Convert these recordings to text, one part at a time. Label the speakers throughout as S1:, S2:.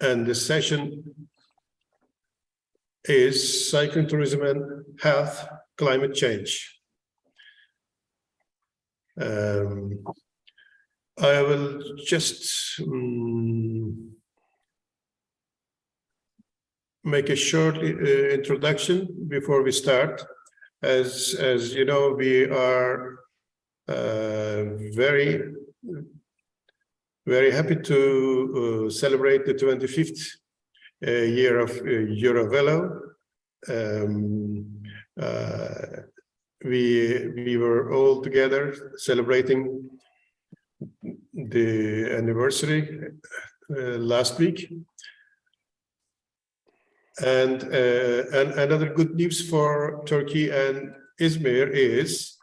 S1: and the session is Cycling Tourism and Health, Climate Change. I will just make a short introduction before we start. As you know, we are very happy to celebrate the 25th year of Eurovelo. We were all together celebrating the anniversary last week. And another good news for Turkey and Izmir is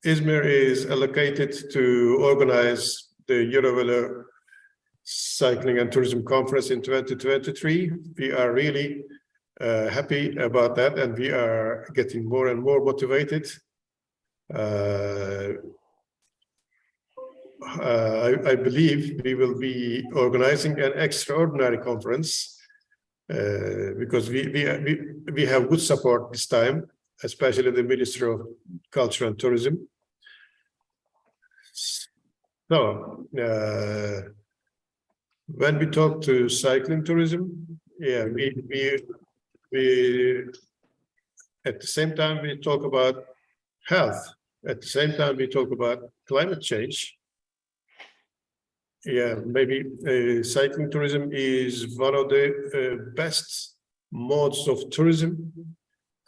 S1: Izmir is allocated to organize the Eurovelo Cycling and Tourism Conference in 2023. We are really happy about that, and we are getting more and more motivated. I believe we will be organizing an extraordinary conference because we have good support this time, especially the Ministry of Culture and Tourism. So when we talk to cycling tourism, yeah, we at the same time we talk about health. At the same time we talk about climate change. Yeah, maybe cycling tourism is one of the best modes of tourism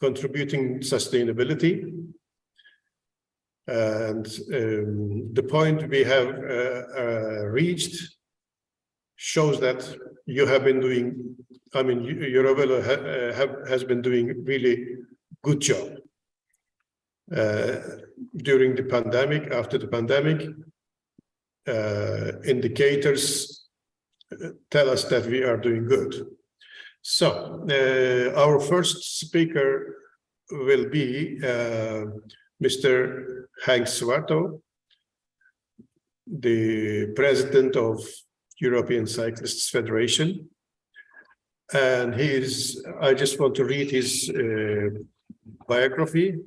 S1: contributing sustainability. And the point we have reached shows that you have been doing, I mean, Eurovelo has been doing really good job during the pandemic, after the pandemic. Indicators tell us that we are doing good. So our first speaker will be Mr. Henk Zwarto, the president of European Cyclists Federation. And I just want to read his biography.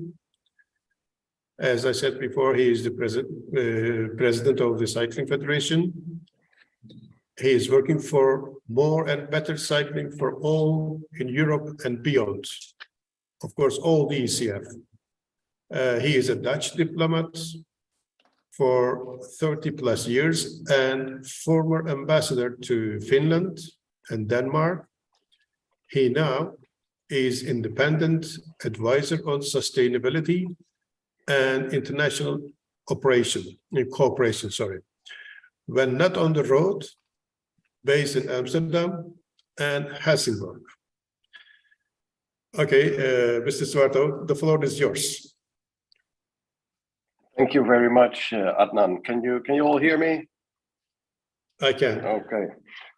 S1: As I said before, he is the president of the Cycling Federation. He is working for more and better cycling for all in Europe and beyond. Of course, all the ECF. He is a Dutch diplomat for 30 plus years and former ambassador to Finland and Denmark. He now is independent advisor on sustainability and international cooperation, when not on the road, based in Amsterdam and Helsingborg. Okay, Mr. Zwarto, the floor is yours.
S2: Thank you very much, Adnan. Can you all hear me?
S1: I can.
S2: Okay.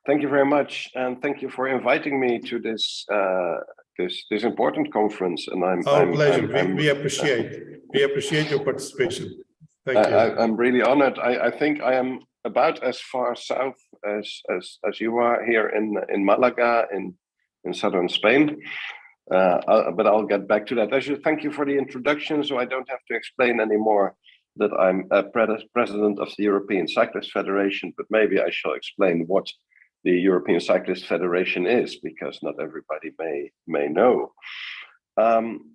S2: Thank you very much, and thank you for inviting me to this this important conference. And
S1: Our pleasure. We appreciate your participation. Thank you.
S2: I'm really honored. I think I am about as far south as you are here in Malaga in southern Spain. But I'll get back to that. I should thank you for the introduction, so I don't have to explain anymore that I'm a president of the European Cyclist Federation, but maybe I shall explain what the European Cyclist Federation is, because not everybody may know.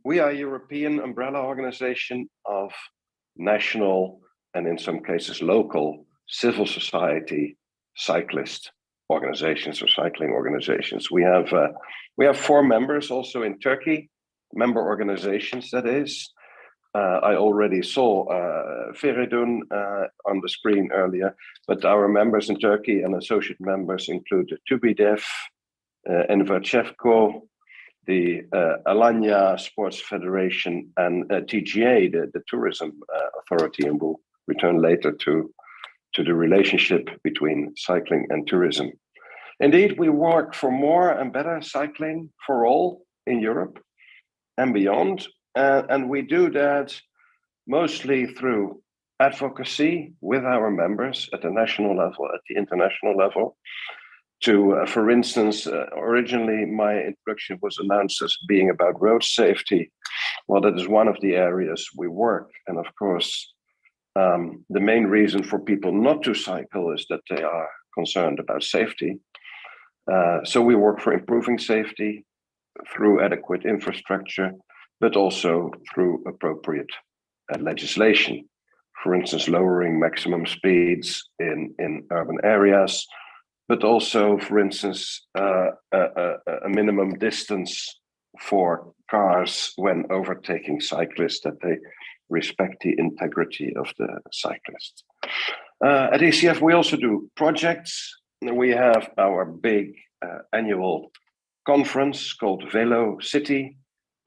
S2: We are a European umbrella organization of national and in some cases local civil society cyclist organizations or cycling organizations. We have 4 members also in Turkey, member organizations that is. I already saw Feridun on the screen earlier, but our members in Turkey and associate members include TÜBİDEF, Enverchevko, the Alanya Sports Federation, and TGA, the tourism authority, and we'll return later to the relationship between cycling and tourism. Indeed, we work for more and better cycling for all in Europe and beyond. And we do that mostly through advocacy with our members at the national level, at the international level. To, for instance, originally my introduction was announced as being about road safety. Well, that is one of the areas we work. And of course, the main reason for people not to cycle is that they are concerned about safety. So we work for improving safety through adequate infrastructure, but also through appropriate legislation. For instance, lowering maximum speeds in urban areas, but also, for instance, a minimum distance for cars when overtaking cyclists, that they respect the integrity of the cyclist. At ECF, we also do projects. We have our big annual conference called Velo City,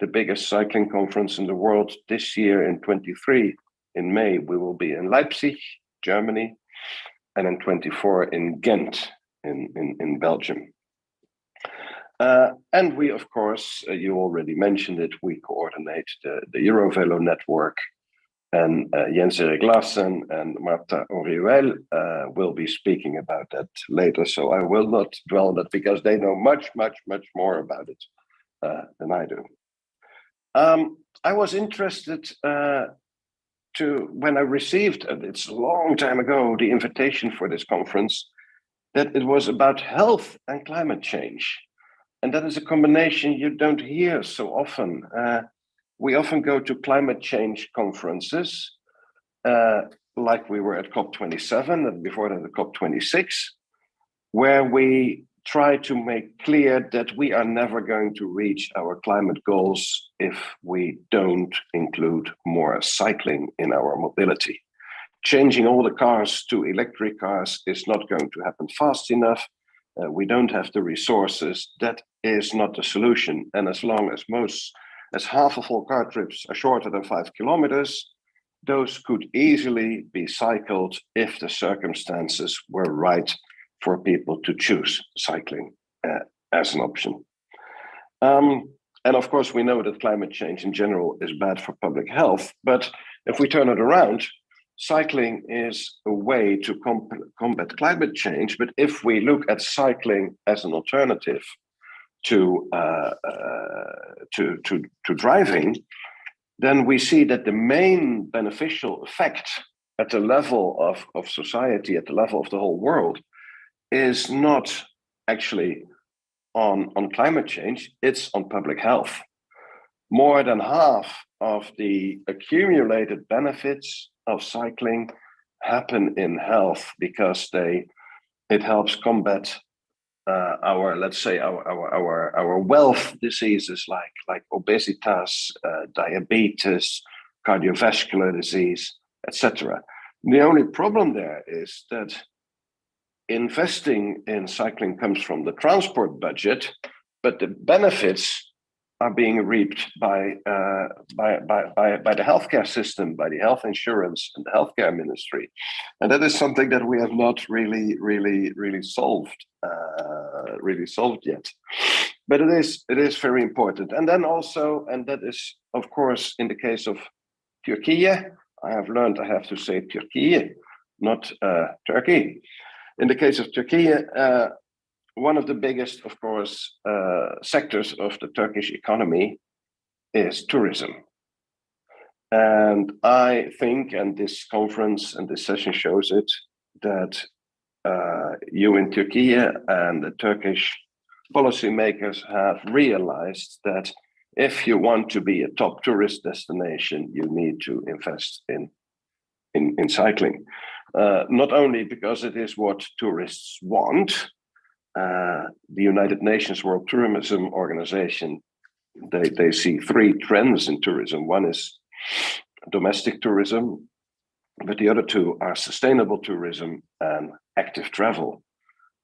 S2: the biggest cycling conference in the world. This year in 23, in May, we will be in Leipzig, Germany, and in 24 in Ghent, in Belgium. And we, of course, you already mentioned it, we coordinate the Eurovelo network, and Jens-Erik Larsen and Marta Orihuel will be speaking about that later. So I will not dwell on that because they know much, much, much more about it than I do. I was interested when I received, it's a long time ago, the invitation for this conference, that it was about health and climate change. And that is a combination you don't hear so often. We often go to climate change conferences, like we were at COP27 and before that at COP26, where we try to make clear that we are never going to reach our climate goals if we don't include more cycling in our mobility. Changing all the cars to electric cars is not going to happen fast enough. We don't have the resources. That is not the solution. And as long as half of all car trips are shorter than 5 kilometers, those could easily be cycled if the circumstances were right for people to choose cycling as an option. And of course, we know that climate change in general is bad for public health, but if we turn it around, cycling is a way to combat climate change. But if we look at cycling as an alternative to driving, then we see that the main beneficial effect at the level of society, at the level of the whole world, is not actually on climate change, it's on public health. More than half of the accumulated benefits of cycling happen in health because it helps combat our wealth diseases like obesitas, diabetes, cardiovascular disease, etc. The only problem there is that investing in cycling comes from the transport budget, but the benefits are being reaped by the healthcare system, by the health insurance and the healthcare ministry, and that is something that we have not really solved yet. But it is very important. And then also, and that is of course in the case of Turkey, I have learned I have to say Turkey, not Turkey. In the case of Turkey, one of the biggest, of course, sectors of the Turkish economy is tourism. And I think, and this conference and this session shows it, that you in Turkey and the Turkish policymakers have realized that if you want to be a top tourist destination, you need to invest in cycling. Not only because it is what tourists want. The United Nations World Tourism Organization, they see 3 trends in tourism. One is domestic tourism, but the other 2 are sustainable tourism and active travel.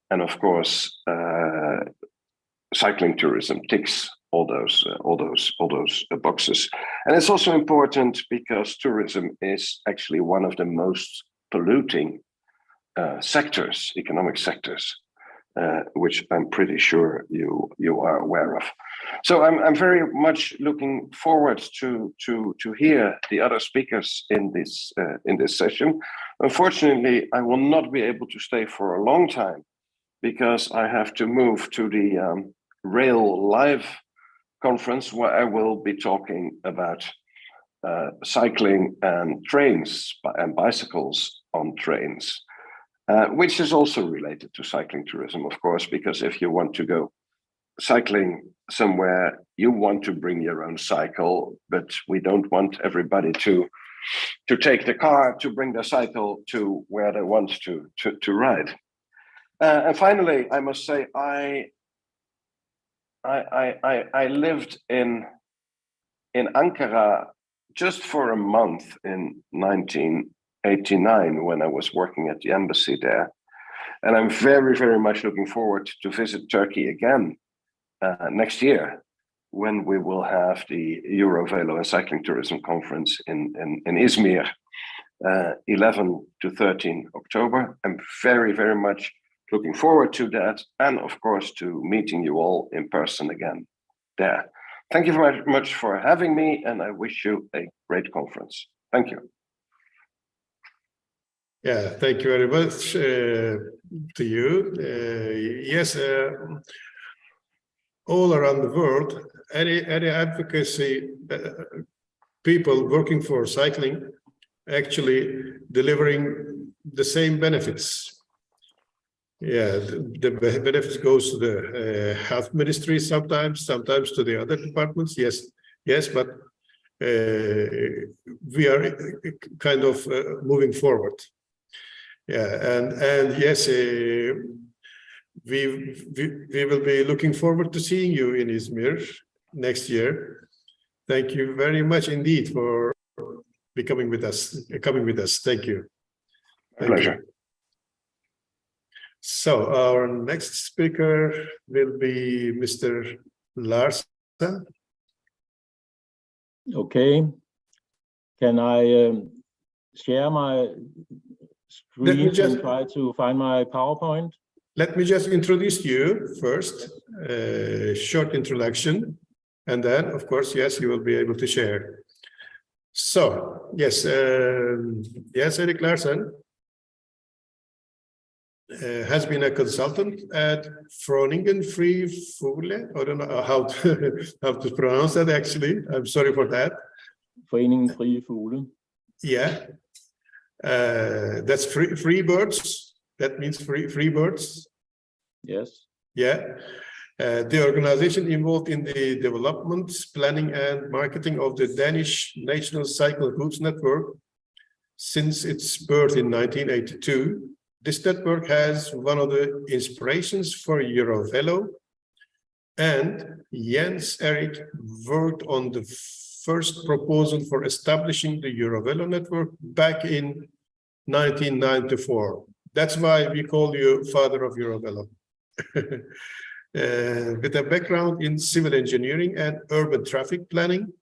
S2: And of course, cycling tourism ticks all those boxes. And it's also important because tourism is actually one of the most polluting sectors, economic sectors. which I'm pretty sure you are aware of. So I'm very much looking forward to hear the other speakers in this session. Unfortunately, I will not be able to stay for a long time because I have to move to the Rail Live conference, where I will be talking about cycling and trains and bicycles on trains, which is also related to cycling tourism, of course, because if you want to go cycling somewhere, you want to bring your own cycle, but we don't want everybody to take the car to bring their cycle to where they want to ride. And finally, I must say, I lived in Ankara just for a month in 1989 when I was working at the embassy there. And I'm very, very much looking forward to visit Turkey again next year, when we will have the Eurovelo and Cycling Tourism Conference in Izmir, 11 to 13 October. I'm very, very much looking forward to that, and of course to meeting you all in person again there. Thank you very much for having me, and I wish you a great conference. Thank you.
S1: Yeah, thank you very much to you. Yes, all around the world, any advocacy people working for cycling actually delivering the same benefits. Yeah, the benefits goes to the health ministry sometimes to the other departments. Yes, but we are kind of moving forward. Yeah, and yes, we will be looking forward to seeing you in Izmir next year. Thank you very much indeed for coming with us. Thank you.
S2: My pleasure.
S1: You. So our next speaker will be Mr. Larsen.
S3: Okay. Can I share my screen and try to find my PowerPoint?
S1: Let me just introduce you first, short introduction, and then, of course, yes, you will be able to share. So, yes, Erik Larsen has been a consultant at Groningen Free Fugler. I don't know how to pronounce that actually. I'm sorry for that.
S3: Groningen Free Fugle.
S1: Yeah, that's free birds. That means free birds.
S3: Yes.
S1: Yeah. The organization involved in the development, planning, and marketing of the Danish National Cycle Routes Network since its birth in 1982. This network has one of the inspirations for Eurovelo, and Jens Erik worked on the first proposal for establishing the Eurovelo network back in 1994. That's why we call you father of Eurovelo. With a background in civil engineering and urban traffic planning,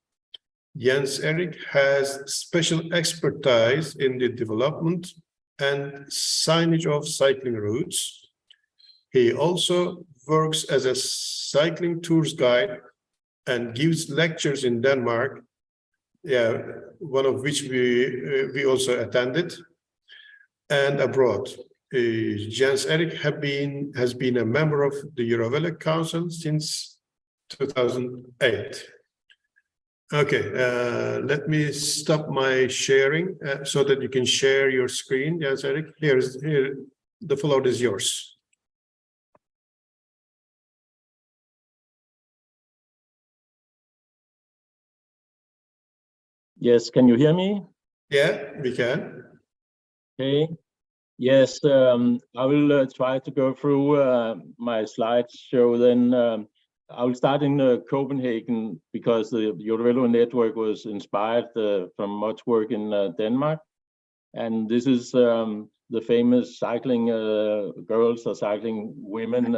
S1: Jens Erik has special expertise in the development and signage of cycling routes. He also works as a cycling tours guide and gives lectures in Denmark, one of which we also attended, and abroad. Jens Erik has been a member of the Eurovelo Council since 2008. Okay, let me stop my sharing so that you can share your screen. Jens Erik, here, the floor is yours.
S3: Yes, can you hear me?
S1: Yeah, we can.
S3: Okay. Yes, I will try to go through my slideshow. Then I will start in Copenhagen because the Eurovelo network was inspired from much work in Denmark. And this is the famous cycling girls or cycling women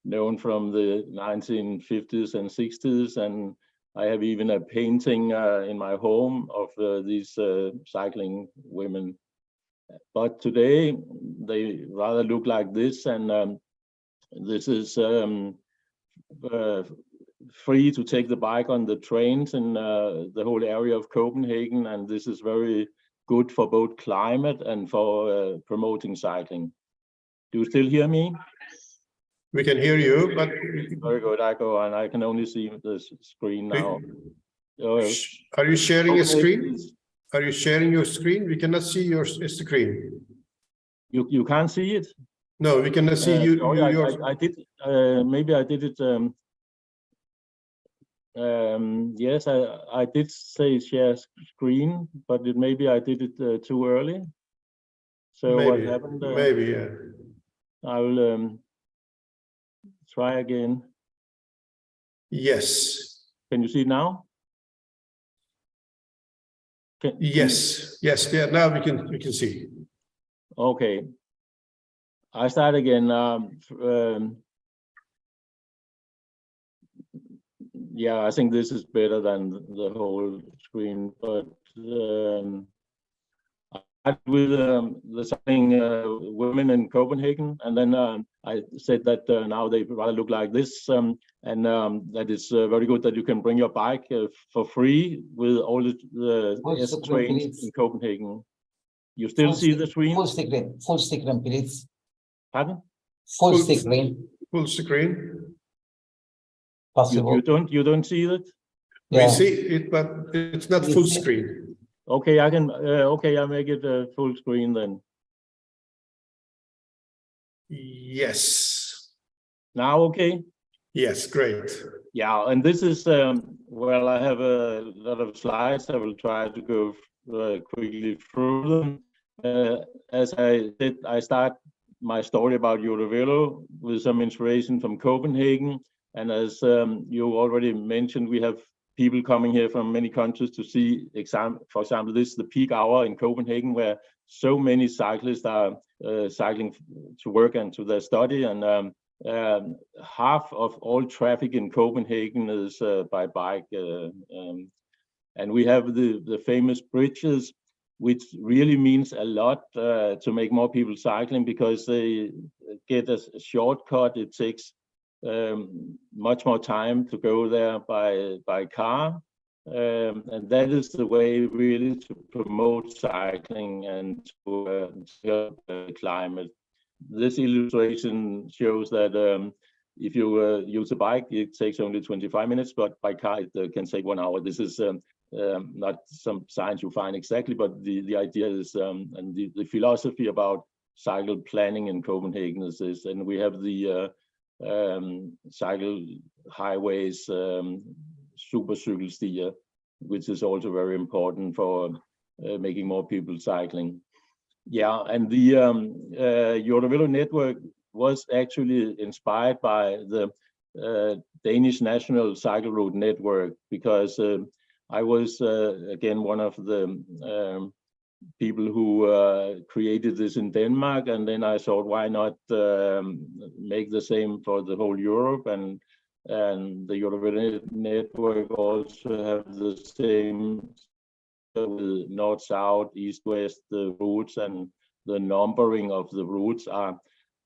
S3: known from the 1950s and 60s. And I have even a painting in my home of these cycling women. But today they rather look like this, and This is free to take the bike on the trains in the whole area of Copenhagen, and this is very good for both climate and for promoting cycling. Do you still hear me?
S1: We can hear you, but
S3: Very good. I go on. I can only see the screen now.
S1: are you sharing a screen?
S3: Is-
S1: Are you sharing your screen? We cannot see your screen.
S3: You can't see it?
S1: No, we cannot see you.
S3: Sorry, I did. Maybe I did it. Yes, I did say share screen, but maybe I did it too early. So what happened?
S1: Maybe, yeah.
S3: I will try again.
S1: Yes.
S3: Can you see it now?
S1: Yes. Yes. Yeah. Now we can see.
S3: Okay. I start again. Yeah, I think this is better than the whole screen, but with the cycling women in Copenhagen, and then I said that now they rather look like this, and that is very good that you can bring your bike for free with all the S trains in Copenhagen. You still see the screen?
S4: Full screen, please.
S3: Pardon?
S4: Full screen.
S1: Full screen.
S4: Possible.
S3: You don't see it?
S1: We
S4: Yeah.
S1: see it, but it's not full screen.
S3: Okay, I can. Okay, I make it full screen then.
S1: Yes.
S3: Now, okay.
S1: Yes. Great.
S3: Yeah, and this is well, I have a lot of slides. I will try to go quickly through them. As I said, I start my story about Eurovelo with some inspiration from Copenhagen. And as you already mentioned, we have people coming here from many countries to see, for example, this is the peak hour in Copenhagen, where so many cyclists are cycling to work and to their study. And half of all traffic in Copenhagen is by bike. And we have the famous bridges, which really means a lot to make more people cycling, because they get a shortcut. It takes much more time to go there by car, and that is the way really to promote cycling and to help the climate. This illustration shows that if you use a bike, it takes only 25 minutes, but by car it can take 1 hour. This is not some science you find exactly, but the idea is and the philosophy about cycle planning in Copenhagen is this. And we have the cycle highways, supercykelstier, which is also very important for making more people cycling. Yeah, and the Eurovelo network was actually inspired by the Danish National Cycle Route Network, because I was again one of the people who created this in Denmark, and then I thought, why not make the same for the whole Europe, and the Eurovelo network also have the same with north, south, east, west, the routes, and the numbering of the routes are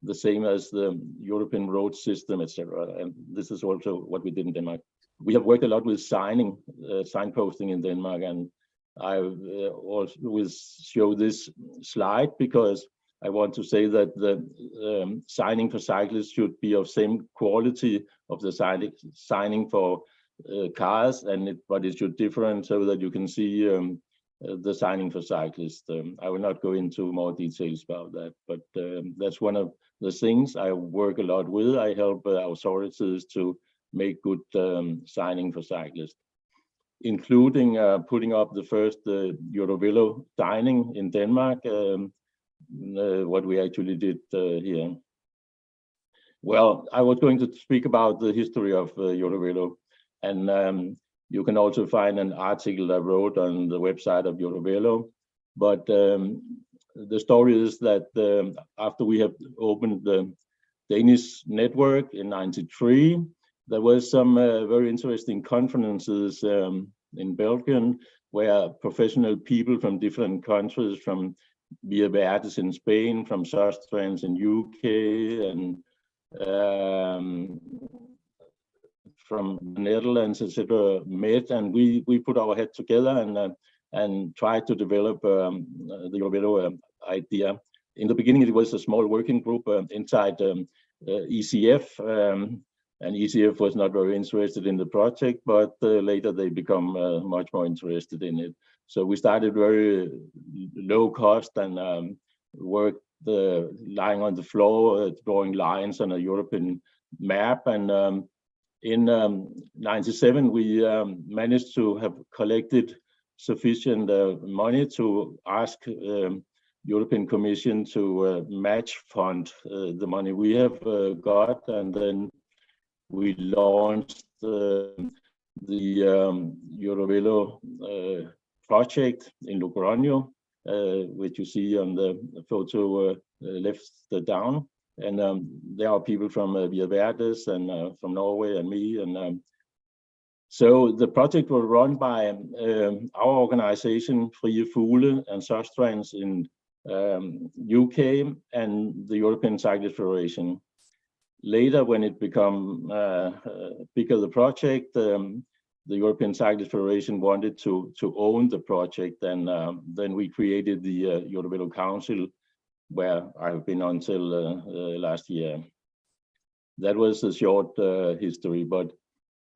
S3: the same as the European road system, etc. And this is also what we did in Denmark. We have worked a lot with signposting in Denmark, and I also will show this slide because I want to say that the signing for cyclists should be of same quality of the signing for cars, but it should differ so that you can see the signing for cyclists. I will not go into more details about that, but that's one of the things I work a lot with. I help authorities to make good signing for cyclists, including putting up the first Eurovelo signing in Denmark, what we actually did here. Well, I was going to speak about the history of Eurovelo, and you can also find an article I wrote on the website of Eurovelo. But the story is that after we have opened the Danish network in '93, there was some very interesting conferences in Belgium where professional people from different countries, from Via Verdes in Spain, from Sustrans in UK, and from the Netherlands, etc., met, and we put our head together and tried to develop the Eurovelo idea. In the beginning, it was a small working group inside ECF, and ECF was not very interested in the project, but later they become much more interested in it. So we started very low cost and worked lying on the floor, drawing lines on a European map. And in '97, we managed to have collected sufficient money to ask European Commission to match fund the money we have got, and then we launched the Eurovelo project in Logroño, which you see on the photo left down. And there are people from Via Verdes and from Norway and me. And so the project was run by our organization, Frie Fugle and Sustrans in UK and the European Cyclist Federation. Later, when it became bigger, the project, the European Cyclist Federation wanted to own the project, and then we created the Eurovelo Council, where I've been until last year. That was a short history, but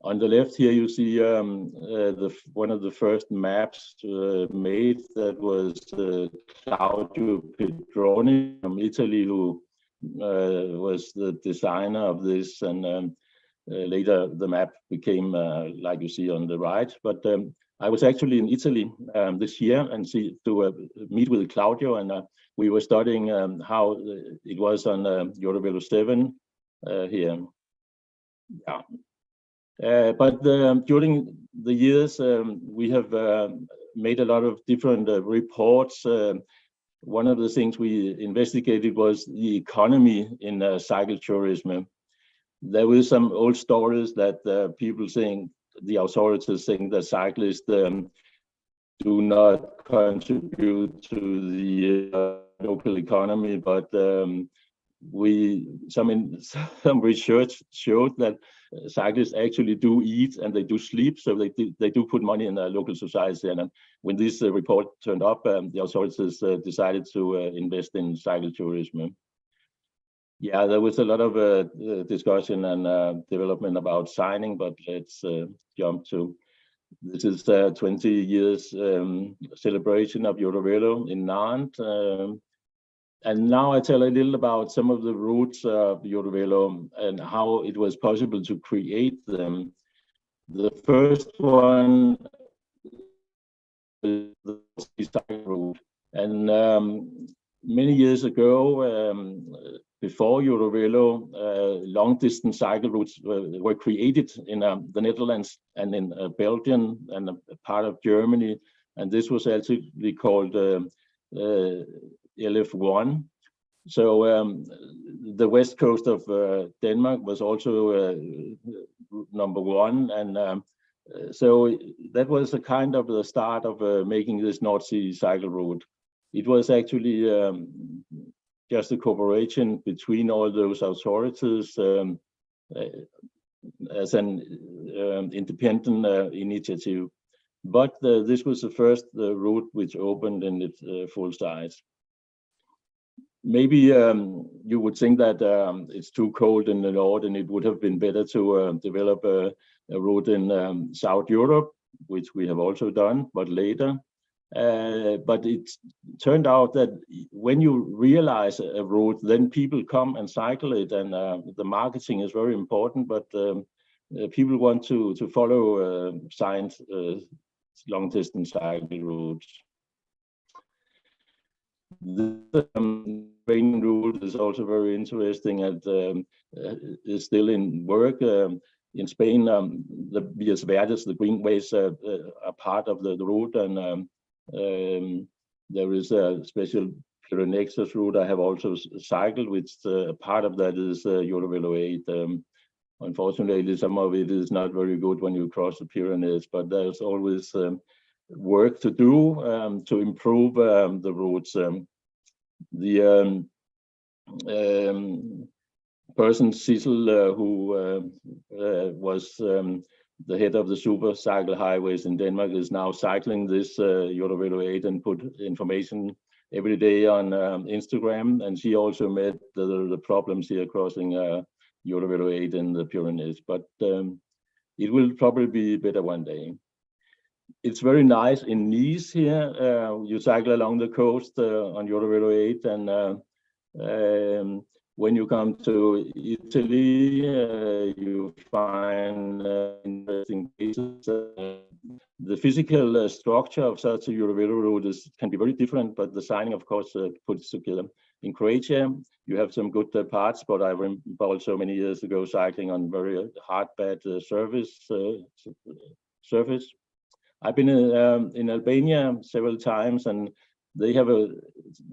S3: on the left here you see one of the first maps made. That was Claudio Pedroni from Italy, who was the designer of this, and later the map became like you see on the right. But I was actually in Italy this year and to meet with Claudio, and we were studying how it was on Eurovelo 7 here. Yeah. But during the years, we have made a lot of different reports. One of the things we investigated was the economy in cycle tourism. There were some old stories that people saying, the authorities saying that cyclists do not contribute to the local economy, but some research showed that cyclists actually do eat and they do sleep, so they do put money in the local society. And when this report turned up, the authorities decided to invest in cycle tourism. Yeah, there was a lot of discussion and development about signing, but let's jump to this is 20 years celebration of Eurovelo in Nantes. And now I tell a little about some of the routes of Eurovelo and how it was possible to create them. The first one is the cycle route. And many years ago, before Eurovelo, long-distance cycle routes were created in the Netherlands and in Belgium and a part of Germany. And this was actually called LF1. So the west coast of Denmark was also number one. And so that was a kind of the start of making this North Sea cycle route. It was actually just a cooperation between all those authorities as an independent initiative. But this was the first route which opened in its full size. Maybe you would think that it's too cold in the north and it would have been better to develop a route in South Europe, which we have also done, but later. But it turned out that when you realize a route, then people come and cycle it, and the marketing is very important, but people want to follow science long-distance cycle routes. The train route is also very interesting and is still in work. In Spain, the Via Verdes, the greenways are part of the route, and there is a special Pyrenexes route I have also cycled, which part of that is Eurovelo 8. Unfortunately, some of it is not very good when you cross the Pyrenees, but there's always work to do to improve the routes. The person, Sissel, who was the head of the super cycle highways in Denmark, is now cycling this Eurovelo 8 and put information every day on Instagram. And she also met the problems here crossing Eurovelo 8 in the Pyrenees. But it will probably be better one day. It's very nice in Nice here. You cycle along the coast on Eurovelo 8, and when you come to Italy, you find interesting places. The physical structure of such a Eurovelo route can be very different, but the signing, of course, puts it together. In Croatia, you have some good parts, but I remember also many years ago cycling on very hard, bad surface. I've been in Albania several times, and they have an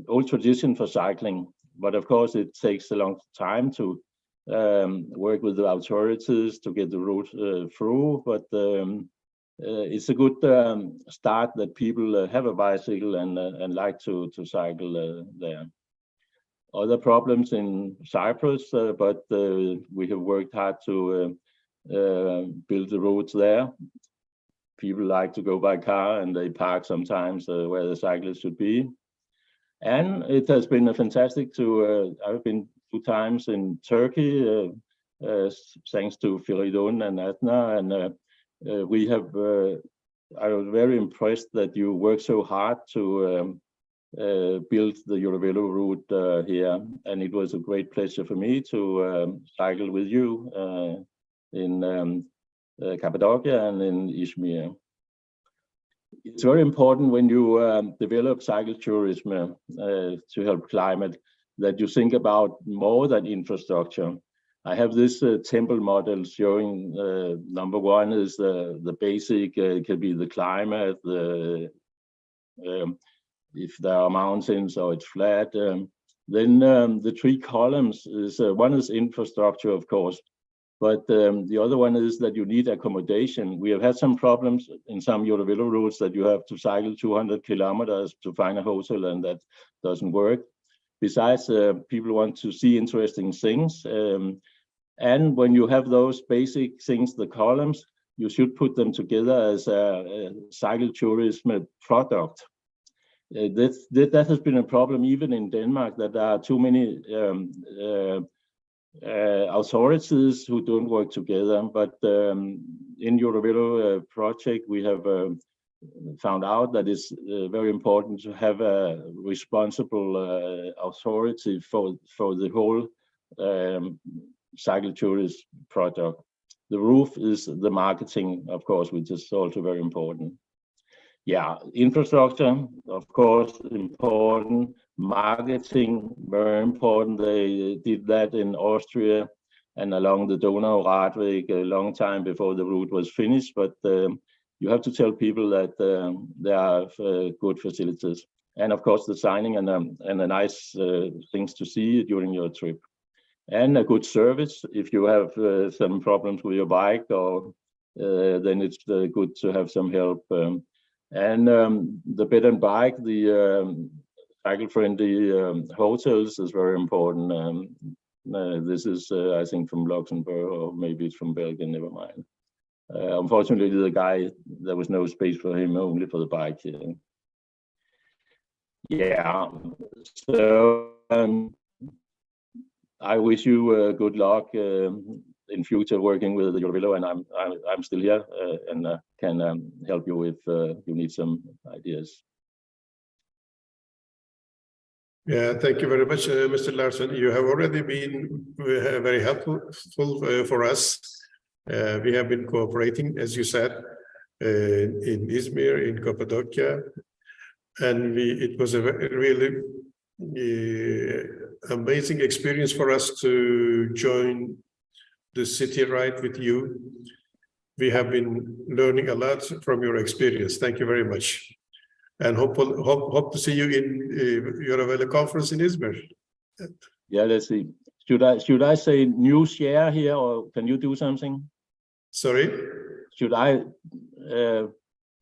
S3: old tradition for cycling. But of course, it takes a long time to work with the authorities to get the route through. But it's a good start that people have a bicycle and like to cycle there. Other problems in Cyprus, but we have worked hard to build the roads there. People like to go by car, and they park sometimes where the cyclists should be. And it has been fantastic to, I've been 2 times in Turkey, thanks to Feridun and Adna, and we have, I was very impressed that you worked so hard to build the Eurovelo route here. And it was a great pleasure for me to cycle with you in Cappadocia and in Izmir. It's very important when you develop cycle tourism to help climate that you think about more than infrastructure. I have this temple model showing number one is the basic, it can be the climate, if there are mountains or it's flat. Then the 3 columns is one is infrastructure, of course. But the other one is that you need accommodation. We have had some problems in some Eurovelo routes that you have to cycle 200 kilometers to find a hotel, and that doesn't work. Besides, people want to see interesting things. And when you have those basic things, the columns, you should put them together as a cycle tourism product. That has been a problem even in Denmark, that there are too many authorities who don't work together. But in Eurovelo project, we have found out that it's very important to have a responsible authority for the whole cycle tourist product. The roof is the marketing, of course, which is also very important. Yeah, infrastructure, of course, important. Marketing, very important. They did that in Austria and along the Donau Radweg a long time before the route was finished. But you have to tell people that there are good facilities. And of course, the signing and the nice things to see during your trip. And a good service. If you have some problems with your bike, or then it's good to have some help. And the bed and bike, the cycle-friendly hotels is very important. This is, I think, from Luxembourg, or maybe it's from Belgium, never mind. Unfortunately, the guy, there was no space for him, only for the bike here. Yeah, so I wish you good luck in future working with Eurovelo, and I'm still here and can help you if you need some ideas.
S1: Yeah, thank you very much, Mr. Larsson. You have already been very helpful for us. We have been cooperating, as you said, in Izmir, in Cappadocia, and it was a really amazing experience for us to join the city ride with you. We have been learning a lot from your experience. Thank you very much. And hope to see you in Eurovelo conference in Izmir.
S3: Yeah, let's see. Should I say new share here, or can you do something?
S1: Sorry?
S3: Should I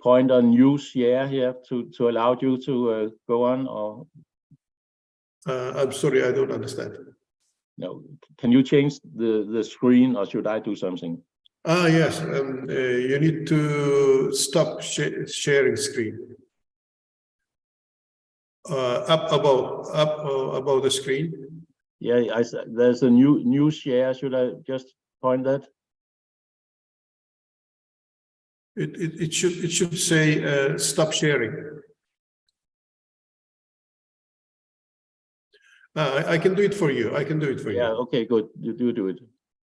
S3: point on new share here to allow you to go on, or?
S1: I'm sorry, I don't understand.
S3: No, can you change the screen, or should I do something?
S1: Ah, yes, you need to stop sharing screen. Up above the screen.
S3: Yeah, there's a new share. Should I just point that?
S1: It should say stop sharing. I can do it for you. I can do it for
S3: Yeah.
S1: you.
S3: Okay. Good. You do it.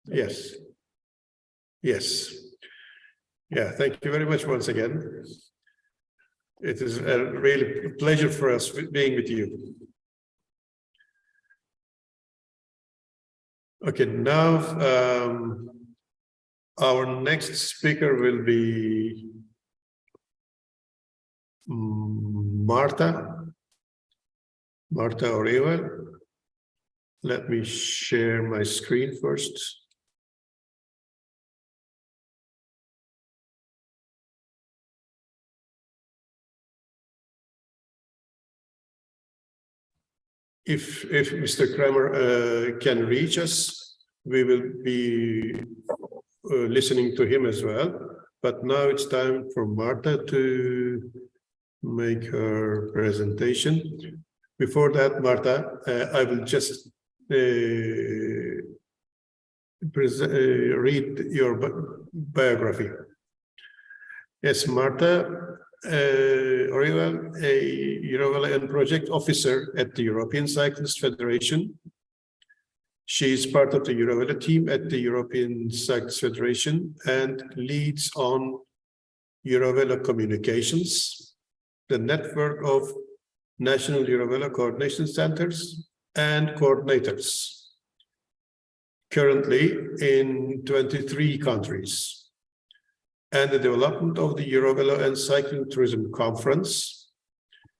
S3: Okay.
S1: Yes. Yes. Yeah. Thank you very much once again. It is a really pleasure for us being with you. Okay. Now, our next speaker will be Marta Orihuel. Let me share my screen first. If Mr. Kramer can reach us, we will be listening to him as well. But now it's time for Marta to make her presentation. Before that, Marta, I will just read your biography. Yes, Marta Orihuel, a Eurovelo and project officer at the European Cyclist Federation. She is part of the Eurovelo team at the European Cyclist Federation and leads on Eurovelo communications, the network of national Eurovelo coordination centers and coordinators, currently in 23 countries, and the development of the Eurovelo and Cycling Tourism Conference.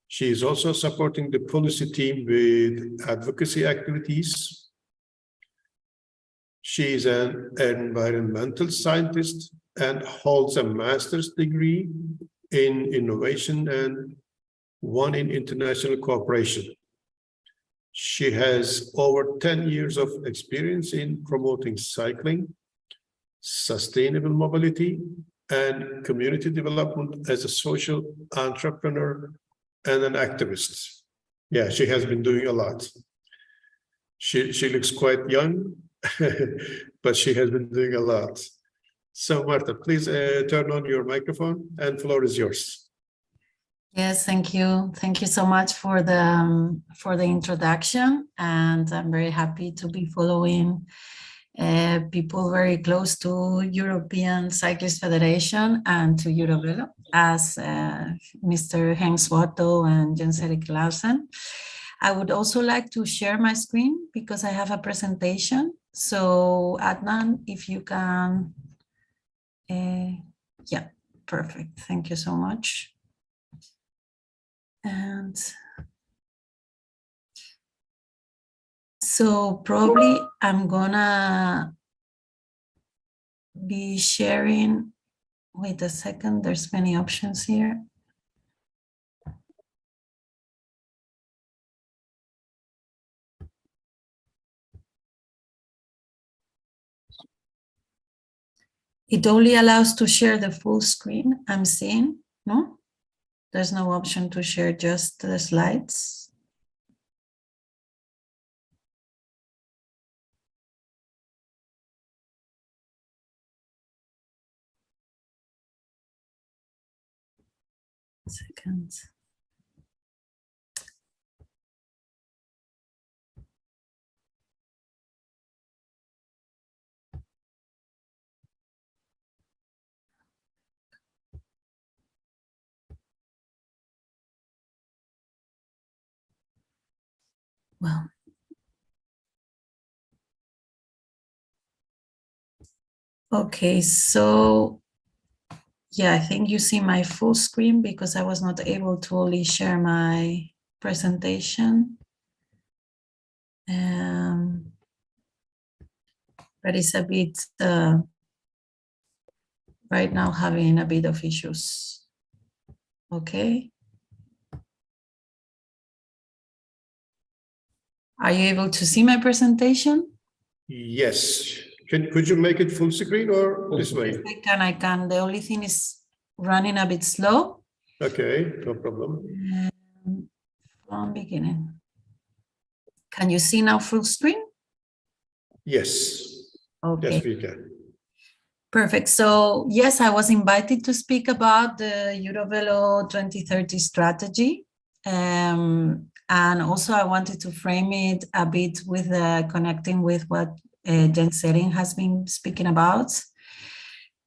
S1: She is also supporting the policy team with advocacy activities. She is an environmental scientist and holds a master's degree in innovation and one in international cooperation. She has over 10 years of experience in promoting cycling, sustainable mobility, and community development as a social entrepreneur and an activist. Yeah, she has been doing a lot. She looks quite young, but she has been doing a lot. So Marta, please turn on your microphone and floor is yours.
S5: Yes, thank you. Thank you so much for the introduction, and I'm very happy to be following people very close to European Cyclist Federation and to Eurovelo, as Mr. Henk Swatto and Jens-Erik Larsen. I would also like to share my screen because I have a presentation. So Adnan, if you can, yeah, perfect. Thank you so much. And so probably I'm gonna be sharing, wait a second, there's many options here. It only allows to share the full screen I'm seeing, no? There's no option to share just the slides. Second. Well, okay, so yeah, I think you see my full screen because I was not able to only share my presentation. But it's a bit, right now having a bit of issues. Okay. Are you able to see my presentation?
S1: Yes. Could you make it full screen or this way?
S5: I can. The only thing is running a bit slow.
S1: Okay, no problem.
S5: From beginning. Can you see now full screen?
S1: Yes.
S5: Okay.
S1: Yes, we can.
S5: Perfect. So yes, I was invited to speak about the Eurovelo 2030 strategy. And also I wanted to frame it a bit with connecting with what Jens Sering has been speaking about,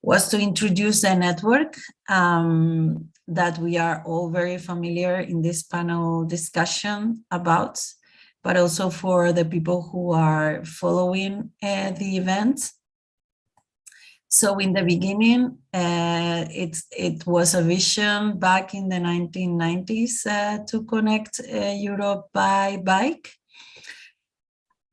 S5: was to introduce a network that we are all very familiar in this panel discussion about, but also for the people who are following the event. So in the beginning, it was a vision back in the 1990s to connect Europe by bike.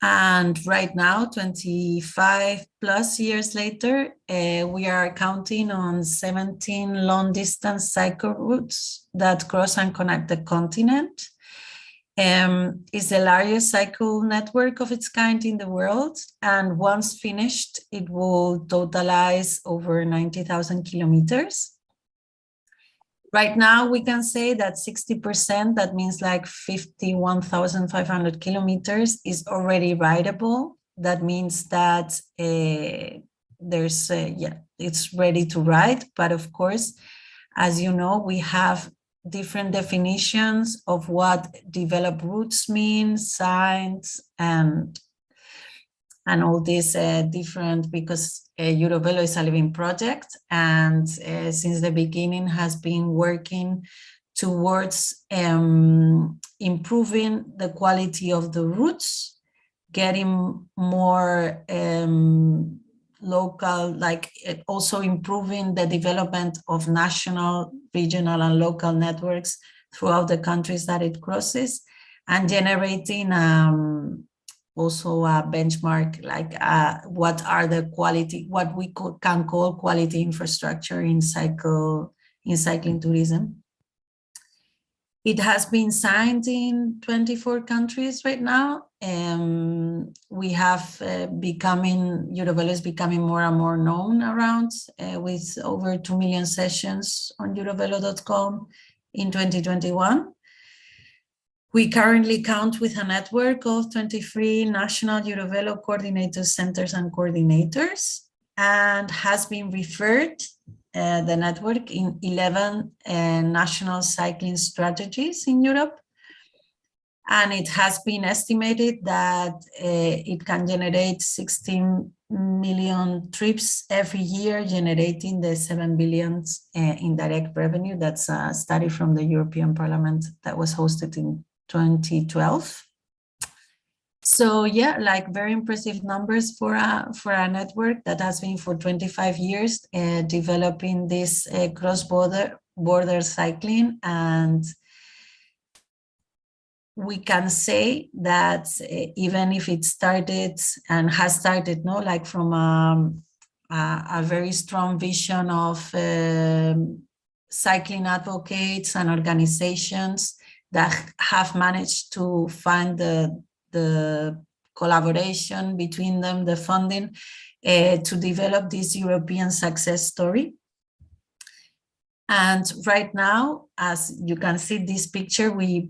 S5: And right now, 25 plus years later, we are counting on 17 long distance cycle routes that cross and connect the continent. It's the largest cycle network of its kind in the world. And once finished, it will totalize over 90,000 kilometers. Right now, we can say that 60%, that means like 51,500 kilometers, is already rideable. That means that it's ready to ride. But of course, as you know, we have different definitions of what developed routes mean, signs, and all this different, because Eurovelo is a living project, and since the beginning has been working towards improving the quality of the routes, getting more local, like also improving the development of national, regional, and local networks throughout the countries that it crosses, and generating also a benchmark, like what are the quality, what we can call quality infrastructure in cycling tourism. It has been signed in 24 countries right now. We have Eurovelo is becoming more and more known around, with over 2 million sessions on eurovelo.com in 2021. We currently count with a network of 23 national Eurovelo coordinator centers and coordinators, and has been referred the network in 11 national cycling strategies in Europe. And it has been estimated that it can generate 16 million trips every year, generating the 7 billion indirect revenue. That's a study from the European Parliament that was hosted in 2012. So yeah, like very impressive numbers for a network that has been for 25 years developing this cross-border cycling. And we can say that even if it started and has started, like from a very strong vision of cycling advocates and organizations that have managed to find the collaboration between them, the funding, to develop this European success story. And right now, as you can see this picture, we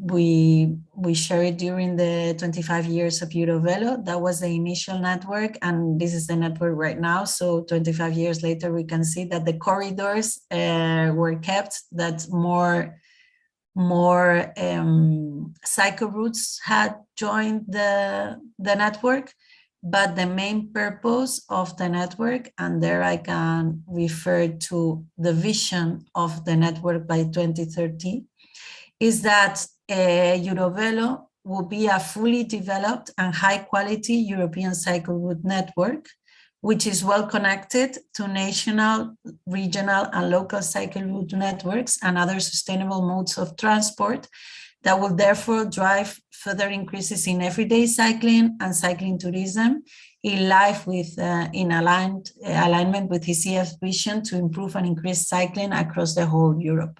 S5: share it during the 25 years of Eurovelo. That was the initial network, and this is the network right now. So 25 years later, we can see that the corridors were kept, that more cycle routes had joined the network, but the main purpose of the network, and there I can refer to the vision of the network by 2030, is that Eurovelo will be a fully developed and high quality European cycle route network, which is well connected to national, regional, and local cycle route networks and other sustainable modes of transport that will therefore drive further increases in everyday cycling and cycling tourism, in alignment with ECF's vision to improve and increase cycling across the whole Europe.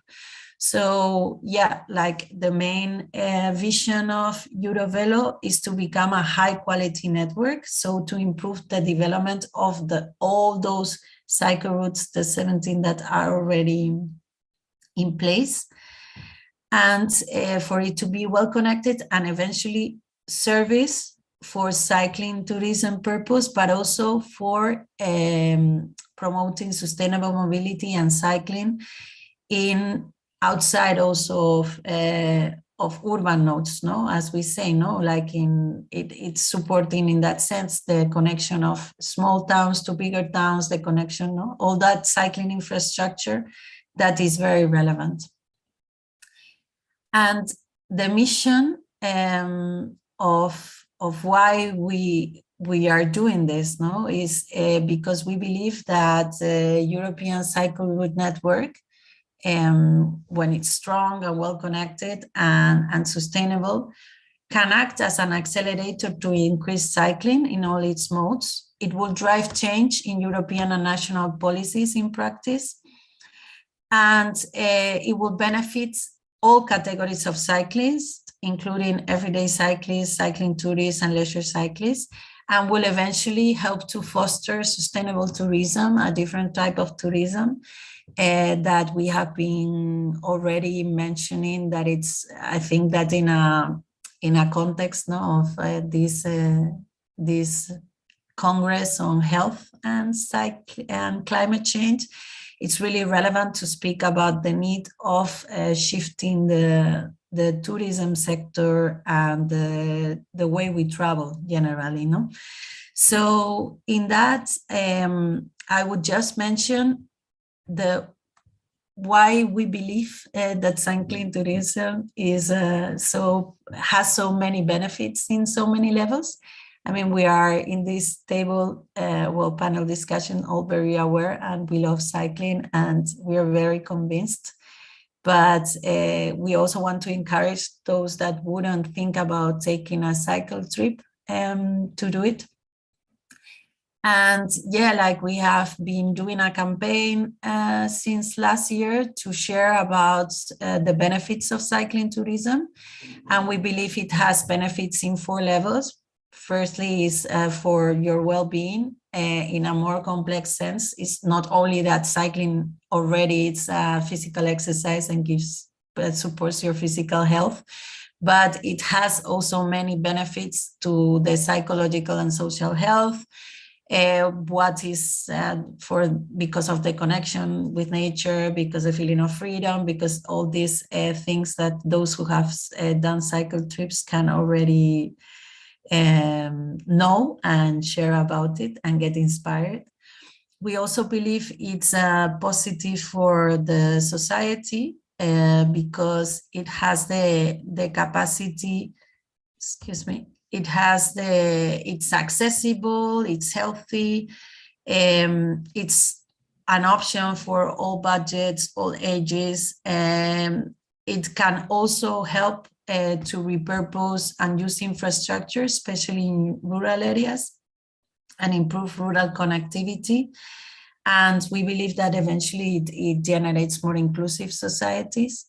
S5: So yeah, like the main vision of Eurovelo is to become a high quality network. So to improve the development of all those cycle routes, the 17 that are already in place, and for it to be well connected and eventually service for cycling tourism purpose, but also for promoting sustainable mobility and cycling in outside also of urban nodes, no, as we say, no, like it's supporting in that sense the connection of small towns to bigger towns, the connection, no, all that cycling infrastructure that is very relevant. And the mission of why we are doing this, no, is because we believe that the European cycle route network, when it's strong and well connected and sustainable, can act as an accelerator to increase cycling in all its modes. It will drive change in European and national policies in practice, and it will benefit all categories of cyclists, including everyday cyclists, cycling tourists, and leisure cyclists, and will eventually help to foster sustainable tourism, a different type of tourism that we have been already mentioning. That it's, I think that in a context, no, of this Congress on Health and Climate Change, it's really relevant to speak about the need of shifting the tourism sector and the way we travel generally, no? So in that, I would just mention why we believe that cycling tourism has so many benefits in so many levels. I mean, we are in this table, panel discussion, all very aware, and we love cycling, and we are very convinced. But we also want to encourage those that wouldn't think about taking a cycle trip to do it. And yeah, like we have been doing a campaign since last year to share about the benefits of cycling tourism. And we believe it has benefits in 4 levels. Firstly is for your well-being in a more complex sense. It's not only that cycling already it's a physical exercise and supports your physical health, but it has also many benefits to the psychological and social health. What is because of the connection with nature, because the feeling of freedom, because all these things that those who have done cycle trips can already know and share about it and get inspired. We also believe it's positive for the society because it has the capacity, it's accessible, it's healthy, it's an option for all budgets, all ages. It can also help to repurpose and use infrastructure, especially in rural areas, and improve rural connectivity. And we believe that eventually it generates more inclusive societies.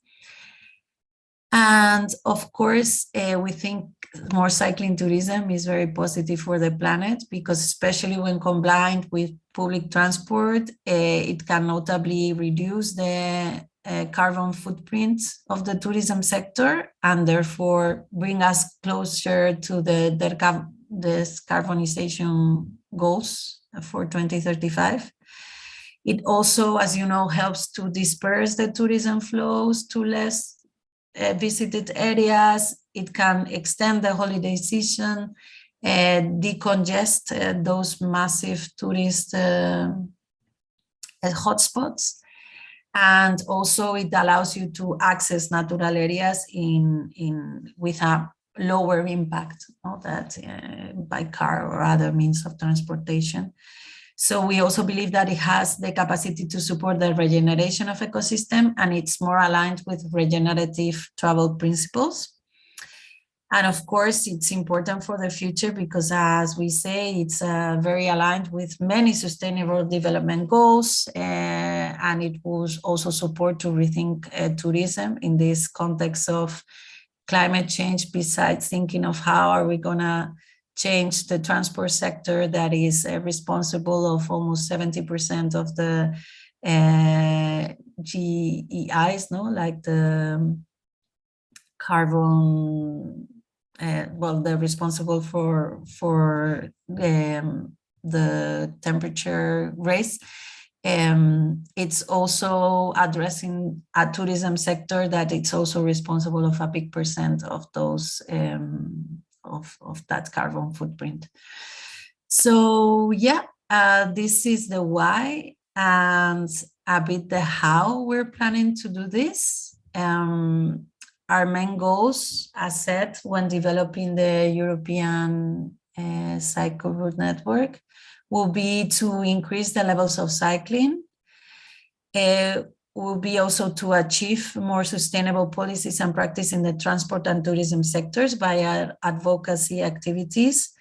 S5: And of course, we think more cycling tourism is very positive for the planet, because especially when combined with public transport, it can notably reduce the carbon footprint of the tourism sector, and therefore bring us closer to the decarbonization goals for 2035. It also, as you know, helps to disperse the tourism flows to less visited areas. It can extend the holiday season, decongest those massive tourist hotspots. And also it allows you to access natural areas with a lower impact, not that by car or other means of transportation. So we also believe that it has the capacity to support the regeneration of ecosystem, and it's more aligned with regenerative travel principles. And of course, it's important for the future because, as we say, it's very aligned with many sustainable development goals, and it will also support to rethink tourism in this context of climate change, besides thinking of how are we gonna change the transport sector that is responsible of almost 70% of the GEIs, no, like the carbon, well, they're responsible for the temperature raise. It's also addressing a tourism sector that it's also responsible of a big percent of those of that carbon footprint. So yeah, this is the why and a bit the how we're planning to do this. Our main goals, as said, when developing the European cycle route network, will be to increase the levels of cycling. Will be also to achieve more sustainable policies and practice in the transport and tourism sectors via advocacy activities,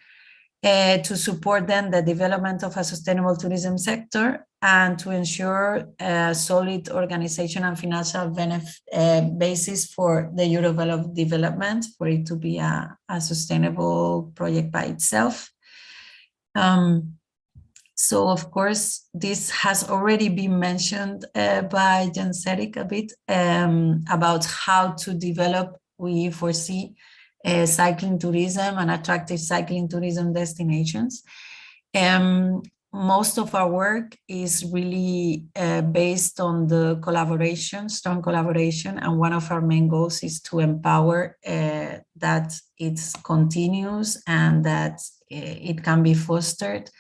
S5: to support then the development of a sustainable tourism sector and to ensure a solid organization and financial basis for the Eurovelo development, for it to be a sustainable project by itself. So of course, this has already been mentioned by Jens-Erik a bit about how to develop, we foresee, cycling tourism and attractive cycling tourism destinations. Most of our work is really based on the collaboration, strong collaboration, and one of our main goals is to empower that it continues and that it can be fostered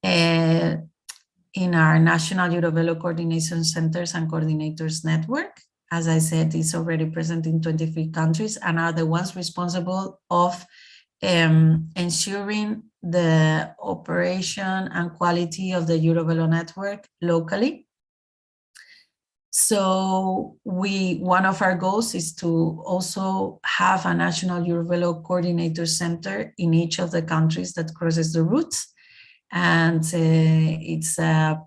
S5: in our national Eurovelo coordination centers and coordinators network. As I said, it's already present in 23 countries and are the ones responsible of ensuring the operation and quality of the Eurovelo network locally. So one of our goals is to also have a national Eurovelo coordinator center in each of the countries that crosses the routes. And it's a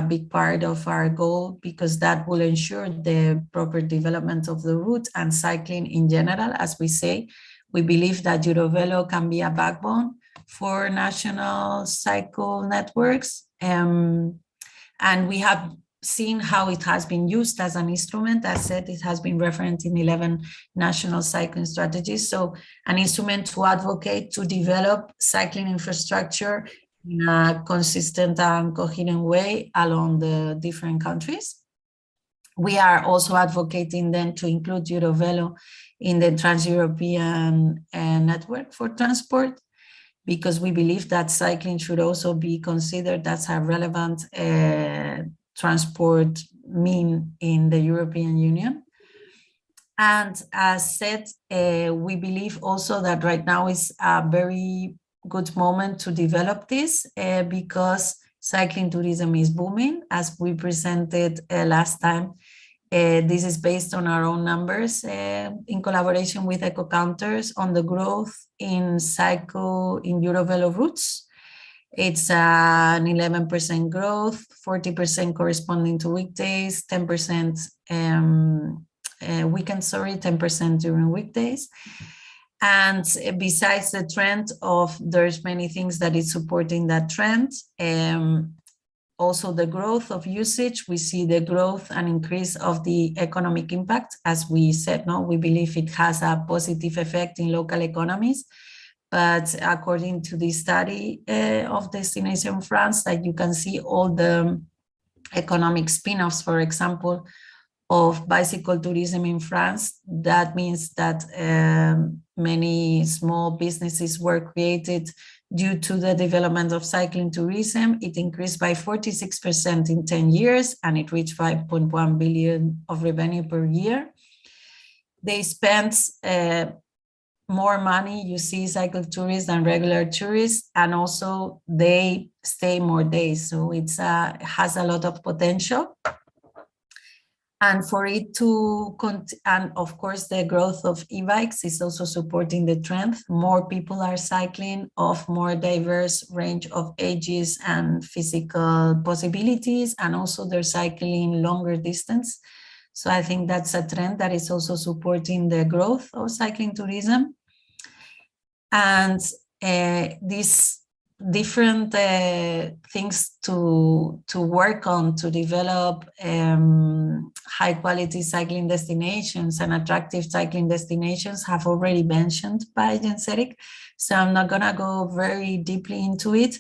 S5: big part of our goal because that will ensure the proper development of the route and cycling in general. As we say, we believe that Eurovelo can be a backbone for national cycle networks. And we have seen how it has been used as an instrument. As said, it has been referenced in 11 national cycling strategies. So an instrument to advocate to develop cycling infrastructure in a consistent and coherent way along the different countries. We are also advocating then to include Eurovelo in the Trans-European network for transport, because we believe that cycling should also be considered as a relevant transport mean in the European Union. And as said, we believe also that right now is a very good moment to develop this because cycling tourism is booming. As we presented last time, this is based on our own numbers in collaboration with EcoCounters on the growth in Eurovelo routes. It's an 11% growth, 40% corresponding to weekdays, 10% weekends, 10% during weekdays. And besides the trend of there's many things that is supporting that trend, also the growth of usage, we see the growth and increase of the economic impact. As we said, we believe it has a positive effect in local economies. But according to the study of Destination France, that you can see all the economic spin-offs, for example, of bicycle tourism in France. That means that many small businesses were created due to the development of cycling tourism. It increased by 46% in 10 years, and it reached 5.1 billion of revenue per year. They spent more money, you see, cycle tourists than regular tourists, and also they stay more days. So it has a lot of potential. And for it to, and of course, the growth of e-bikes is also supporting the trend. More people are cycling of more diverse range of ages and physical possibilities, and also they're cycling longer distance. So I think that's a trend that is also supporting the growth of cycling tourism. And these different things to work on to develop high quality cycling destinations and attractive cycling destinations have already mentioned by Jens Erik. So I'm not gonna go very deeply into it,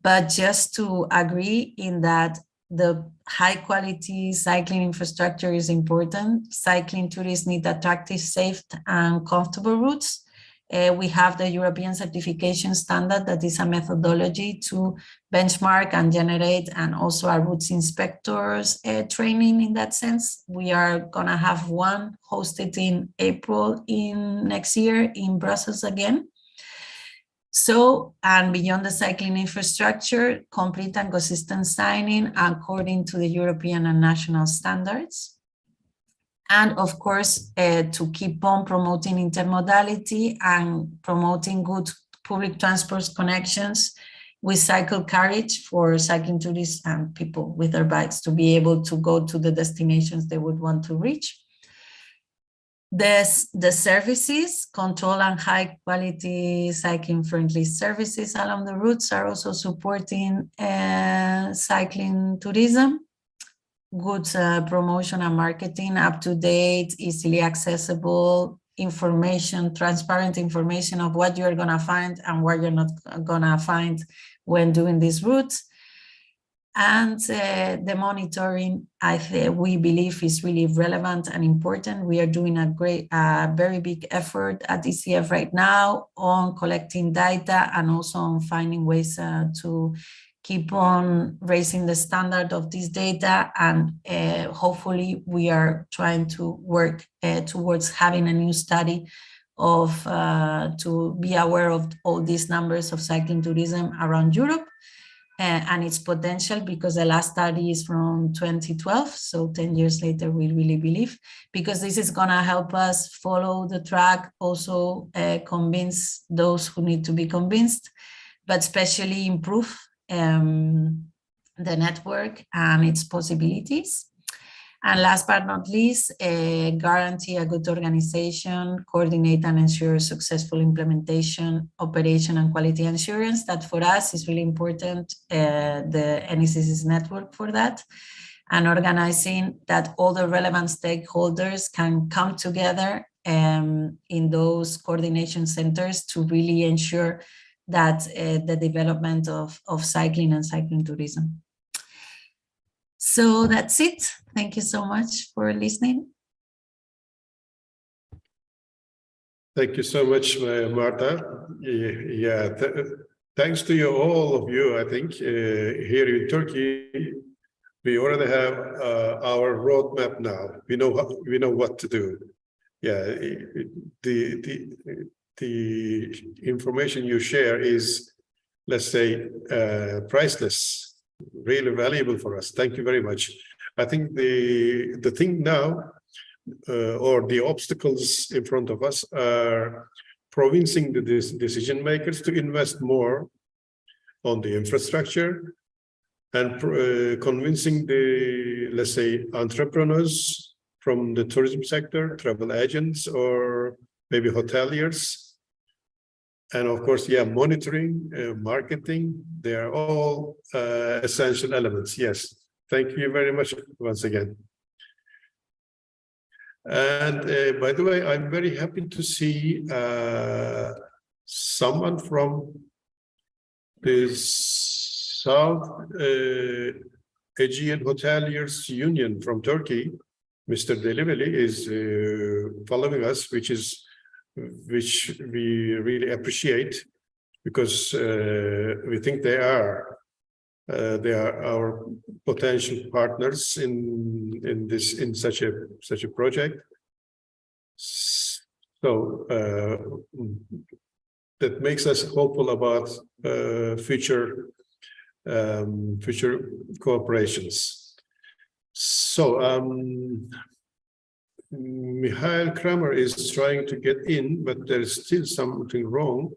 S5: but just to agree in that the high quality cycling infrastructure is important. Cycling tourists need attractive, safe and comfortable routes. We have the European certification standard that is a methodology to benchmark and generate, and also our routes inspectors training in that sense. We are gonna have one hosted in April in next year in Brussels again. So, and beyond the cycling infrastructure, complete and consistent signing according to the European and national standards. And of course, to keep on promoting intermodality and promoting good public transport connections with cycle carriage for cycling tourists and people with their bikes to be able to go to the destinations they would want to reach. The services, control and high quality cycling friendly services along the routes are also supporting cycling tourism. Good promotion and marketing, up to date, easily accessible information, transparent information of what you're gonna find and what you're not gonna find when doing these routes. And the monitoring, we believe is really relevant and important. We are doing a very big effort at ECF right now on collecting data and also on finding ways to keep on raising the standard of this data, and hopefully we are trying to work towards having a new study of to be aware of all these numbers of cycling tourism around Europe and its potential, because the last study is from 2012, so 10 years later we really believe, because this is going to help us follow the track, also convince those who need to be convinced, but especially improve the network and its possibilities. And last but not least, guarantee a good organization, coordinate and ensure successful implementation, operation and quality assurance. That for us is really important, the NECC's network for that, and organizing that all the relevant stakeholders can come together in those coordination centers to really ensure that the development of cycling and cycling tourism. So that's it. Thank you so much for listening.
S1: Thank you so much, Marta. Yeah, thanks to you, all of you. I think here in Turkey, we already have our roadmap now. We know what to do. Yeah, the information you share is, let's say, priceless, really valuable for us. Thank you very much. I think the thing now, or the obstacles in front of us, are convincing the decision makers to invest more on the infrastructure, and convincing the, let's say, entrepreneurs from the tourism sector, travel agents, or maybe hoteliers. And of course, yeah, monitoring, marketing, they are all essential elements. Yes, thank you very much once again. And by the way, I'm very happy to see someone from the South Aegean Hoteliers Union from Turkey. Mr. Deliveli is following us, which we really appreciate, because we think they are our potential partners in such a project. So that makes us hopeful about future cooperations. So, Michael Kramer is trying to get in, but there's still something wrong.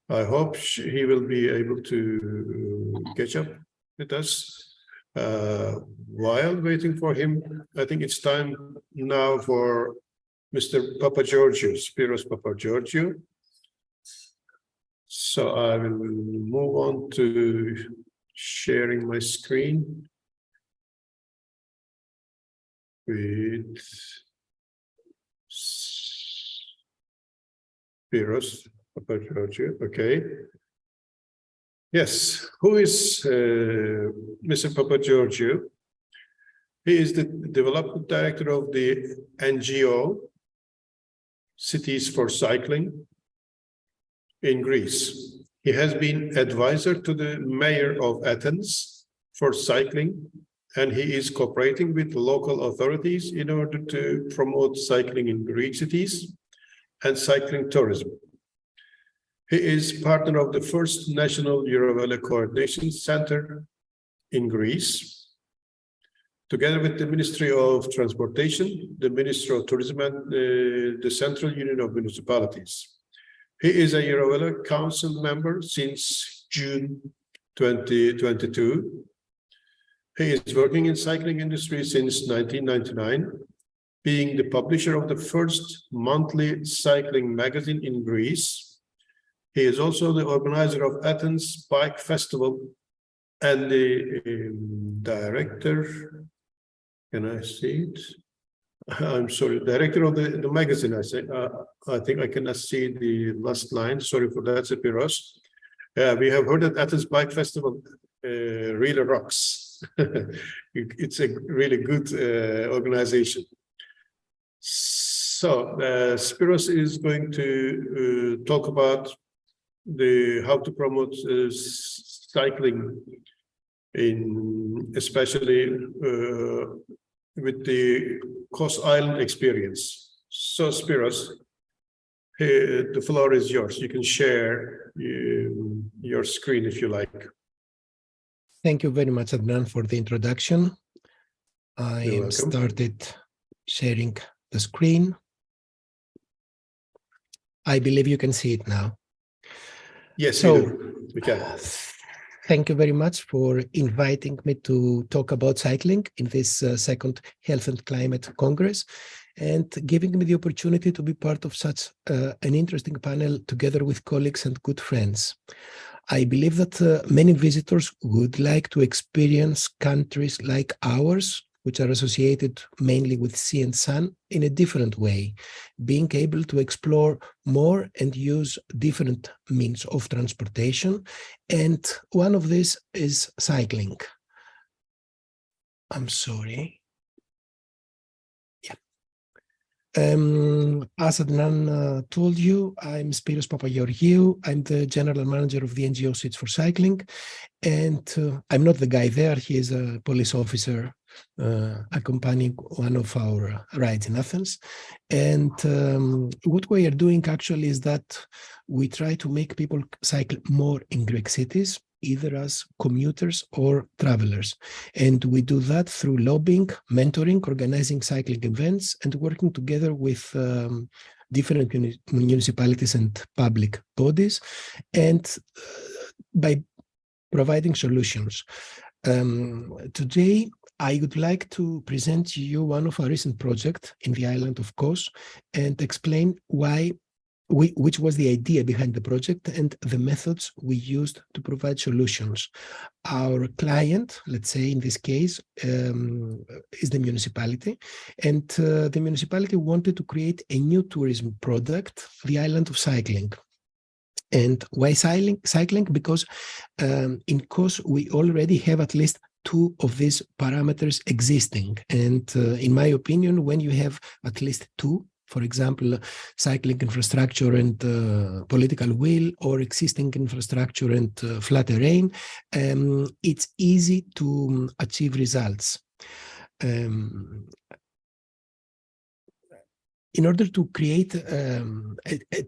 S1: I hope he will be able to catch up with us. While waiting for him, I think it's time now for Mr. Papageorgiou, Spiros Papageorgiou. So I will move on to sharing my screen with Spiros Papageorgiou. Okay. Yes, who is Mr. Papageorgiou? He is the development director of the NGO Cities for Cycling in Greece. He has been advisor to the mayor of Athens for cycling, and he is cooperating with local authorities in order to promote cycling in Greek cities and cycling tourism. He is partner of the first National Eurovelo Coordination Center in Greece, together with the Ministry of Transportation, the Ministry of Tourism, and the Central Union of Municipalities. He is a Eurovelo Council member since June 2022. He is working in cycling industry since 1999, being the publisher of the first monthly cycling magazine in Greece. He is also the organizer of Athens Bike Festival and the director. Can I see it? I'm sorry, director of the magazine, I say. I think I cannot see the last line. Sorry for that, Spiros. We have heard that Athens Bike Festival really rocks. It's a really good organization. So Spiros is going to talk about how to promote cycling especially with the Kos Island experience. So Spiros, the floor is yours. You can share your screen if you like.
S6: Thank you very much, Adnan, for the introduction. I
S1: You're welcome.
S6: started sharing the screen. I believe you can see it now.
S1: Yes,
S6: So,
S1: we can.
S6: Thank you very much for inviting me to talk about cycling in this second Health and Climate Congress and giving me the opportunity to be part of such an interesting panel together with colleagues and good friends. I believe that many visitors would like to experience countries like ours, which are associated mainly with sea and sun, in a different way, being able to explore more and use different means of transportation. And one of these is cycling. I'm sorry. Yeah. As Adnan told you, I'm Spiros Papageorgiou. I'm the general manager of the NGO Cities for Cycling. And I'm not the guy there. He is a police officer accompanying one of our rides in Athens. And what we are doing actually is that we try to make people cycle more in Greek cities, either as commuters or travelers. And we do that through lobbying, mentoring, organizing cycling events, and working together with different municipalities and public bodies, and by providing solutions. Today, I would like to present to you one of our recent projects in the island of Kos and explain which was the idea behind the project and the methods we used to provide solutions. Our client, let's say in this case, is the municipality, and the municipality wanted to create a new tourism product, the island of cycling. And why cycling? Because in Kos, we already have at least two of these parameters existing. And in my opinion, when you have at least two, for example, cycling infrastructure and political will, or existing infrastructure and flat terrain, it's easy to achieve results. In order to create a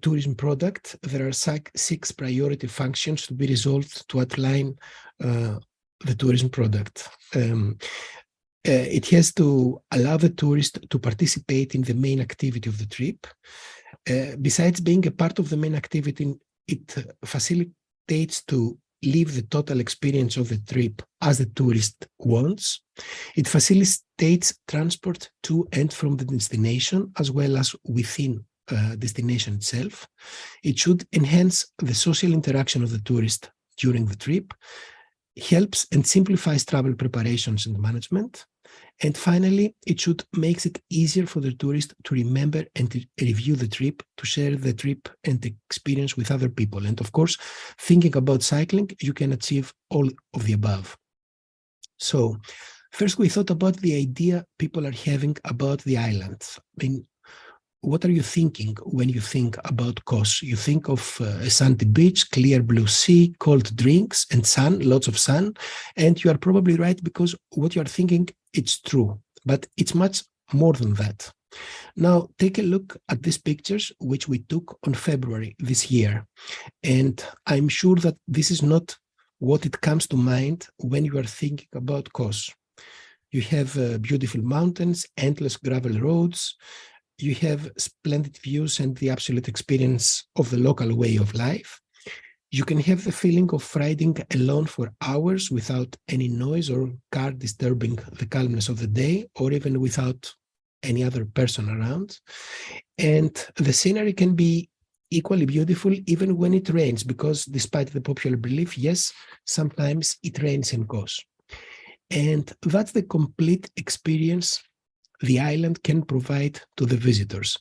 S6: tourism product, there are 6 priority functions to be resolved to outline the tourism product. It has to allow the tourist to participate in the main activity of the trip. Besides being a part of the main activity, it facilitates to live the total experience of the trip as the tourist wants. It facilitates transport to and from the destination, as well as within destination itself. It should enhance the social interaction of the tourist during the trip, helps and simplifies travel preparations and management. And finally, it should make it easier for the tourist to remember and to review the trip, to share the trip and the experience with other people. And of course, thinking about cycling, you can achieve all of the above. So first, we thought about the idea people are having about the island. I mean, what are you thinking when you think about Kos? You think of a sandy beach, clear blue sea, cold drinks and sun, lots of sun. And you are probably right, because what you are thinking, it's true, but it's much more than that. Now, take a look at these pictures, which we took on February this year. And I'm sure that this is not what it comes to mind when you are thinking about Kos. You have beautiful mountains, endless gravel roads. You have splendid views and the absolute experience of the local way of life. You can have the feeling of riding alone for hours without any noise or car disturbing the calmness of the day, or even without any other person around. And the scenery can be equally beautiful even when it rains, because despite the popular belief, yes, sometimes it rains in Kos. And that's the complete experience the island can provide to the visitors,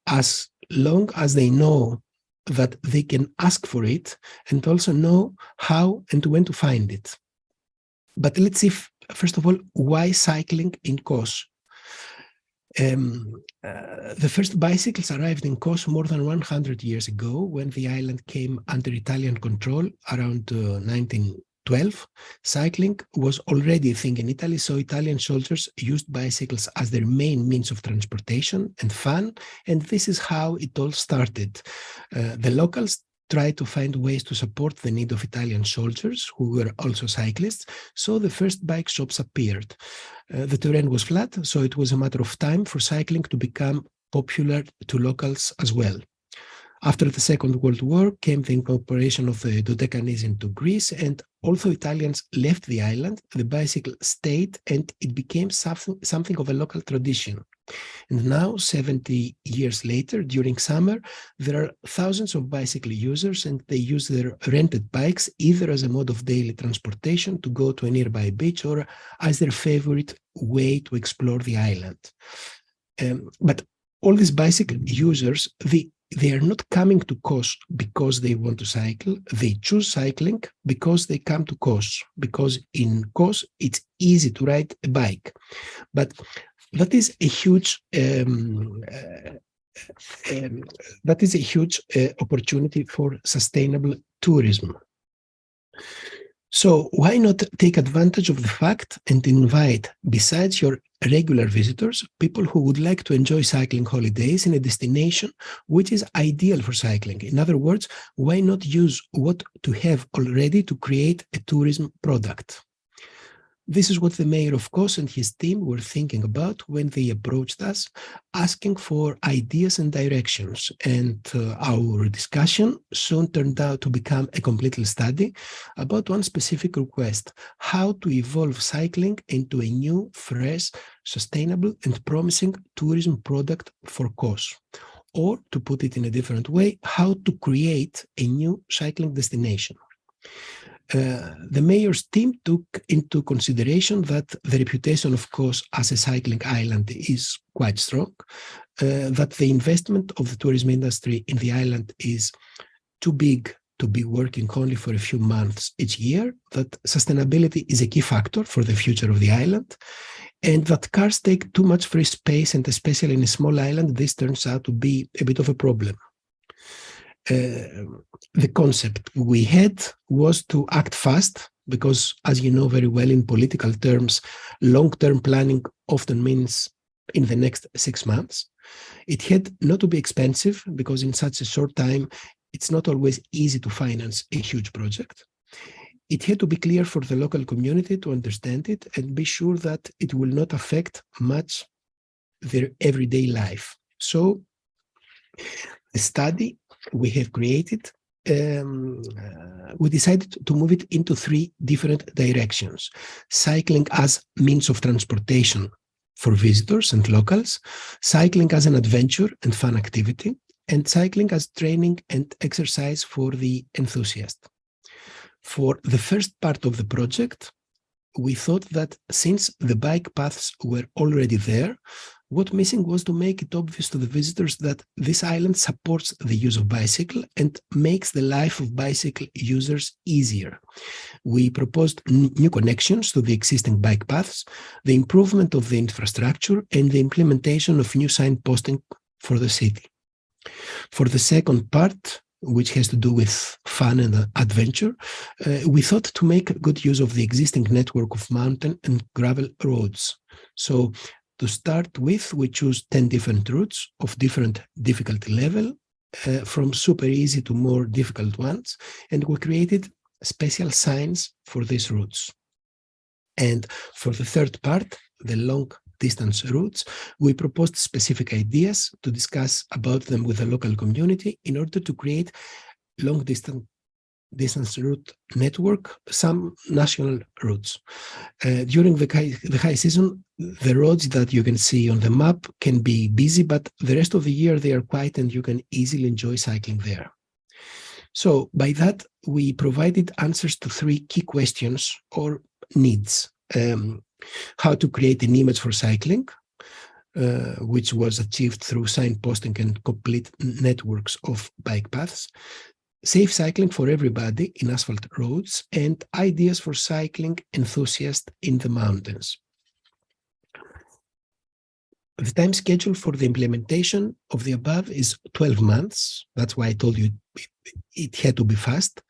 S6: as long as they know that they can ask for it and also know how and when to find it. But let's see, first of all, why cycling in Kos? The first bicycles arrived in Kos more than 100 years ago, when the island came under Italian control around 1912. Cycling was already a thing in Italy, so Italian soldiers used bicycles as their main means of transportation and fun, and this is how it all started. The locals tried to find ways to support the need of Italian soldiers, who were also cyclists, so the first bike shops appeared. The terrain was flat, so it was a matter of time for cycling to become popular to locals as well. After the Second World War came the incorporation of the Dodecanese into Greece, and although Italians left the island, the bicycle stayed and it became something of a local tradition. And now, 70 years later, during summer, there are thousands of bicycle users, and they use their rented bikes either as a mode of daily transportation to go to a nearby beach or as their favorite way to explore the island. But all these bicycle users, they are not coming to Kos because they want to cycle. They choose cycling because they come to Kos, because in Kos it's easy to ride a bike. But that is a huge opportunity for sustainable tourism. So why not take advantage of the fact and invite, besides your regular visitors, people who would like to enjoy cycling holidays in a destination which is ideal for cycling? In other words, why not use what you have already to create a tourism product? This is what the mayor of Kos and his team were thinking about when they approached us, asking for ideas and directions. And our discussion soon turned out to become a complete study about one specific request: how to evolve cycling into a new, fresh, sustainable and promising tourism product for Kos. Or, to put it in a different way, how to create a new cycling destination. The mayor's team took into consideration that the reputation of Kos as a cycling island is quite strong, that the investment of the tourism industry in the island is too big to be working only for a few months each year, that sustainability is a key factor for the future of the island, and that cars take too much free space, and especially in a small island, this turns out to be a bit of a problem. The concept we had was to act fast, because, as you know very well, in political terms, long-term planning often means in the next 6 months. It had not to be expensive, because in such a short time, it's not always easy to finance a huge project. it had to be clear for the local community to understand it and be sure that it will not affect much their everyday life. So the study we have created, we decided to move it into 3 different directions: cycling as means of transportation for visitors and locals, cycling as an adventure and fun activity, and cycling as training and exercise for the enthusiast. For the first part of the project, we thought that since the bike paths were already there, what missing was to make it obvious to the visitors that this island supports the use of bicycle and makes the life of bicycle users easier. We proposed new connections to the existing bike paths, the improvement of the infrastructure, and the implementation of new signposting for the city. For the second part, which has to do with fun and adventure, we thought to make good use of the existing network of mountain and gravel roads. So to start with, we choose 10 different routes of different difficulty level, from super easy to more difficult ones, and we created special signs for these routes. And for the third part, the long distance routes, we proposed specific ideas to discuss about them with the local community in order to create long distance route network, some national routes. During the high season, the roads that you can see on the map can be busy, but the rest of the year they are quiet and you can easily enjoy cycling there. So by that, we provided answers to 3 key questions or needs. How to create an image for cycling, which was achieved through signposting and complete networks of bike paths, safe cycling for everybody in asphalt roads, and ideas for cycling enthusiasts in the mountains. The time schedule for the implementation of the above is 12 months. That's why I told you it had to be fast.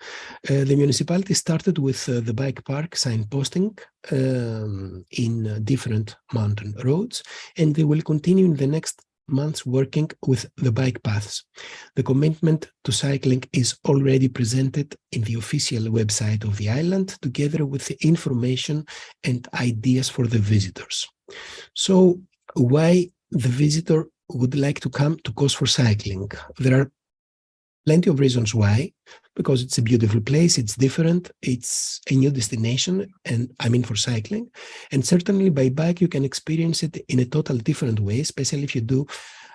S6: The municipality started with the bike park signposting in different mountain roads, and they will continue in the next months working with the bike paths. The commitment to cycling is already presented in the official website of the island, together with the information and ideas for the visitors. So why the visitor would like to come to Kos for cycling? There are plenty of reasons why, because it's a beautiful place, it's different, it's a new destination, and I mean for cycling. And certainly by bike, you can experience it in a total different way, especially if you do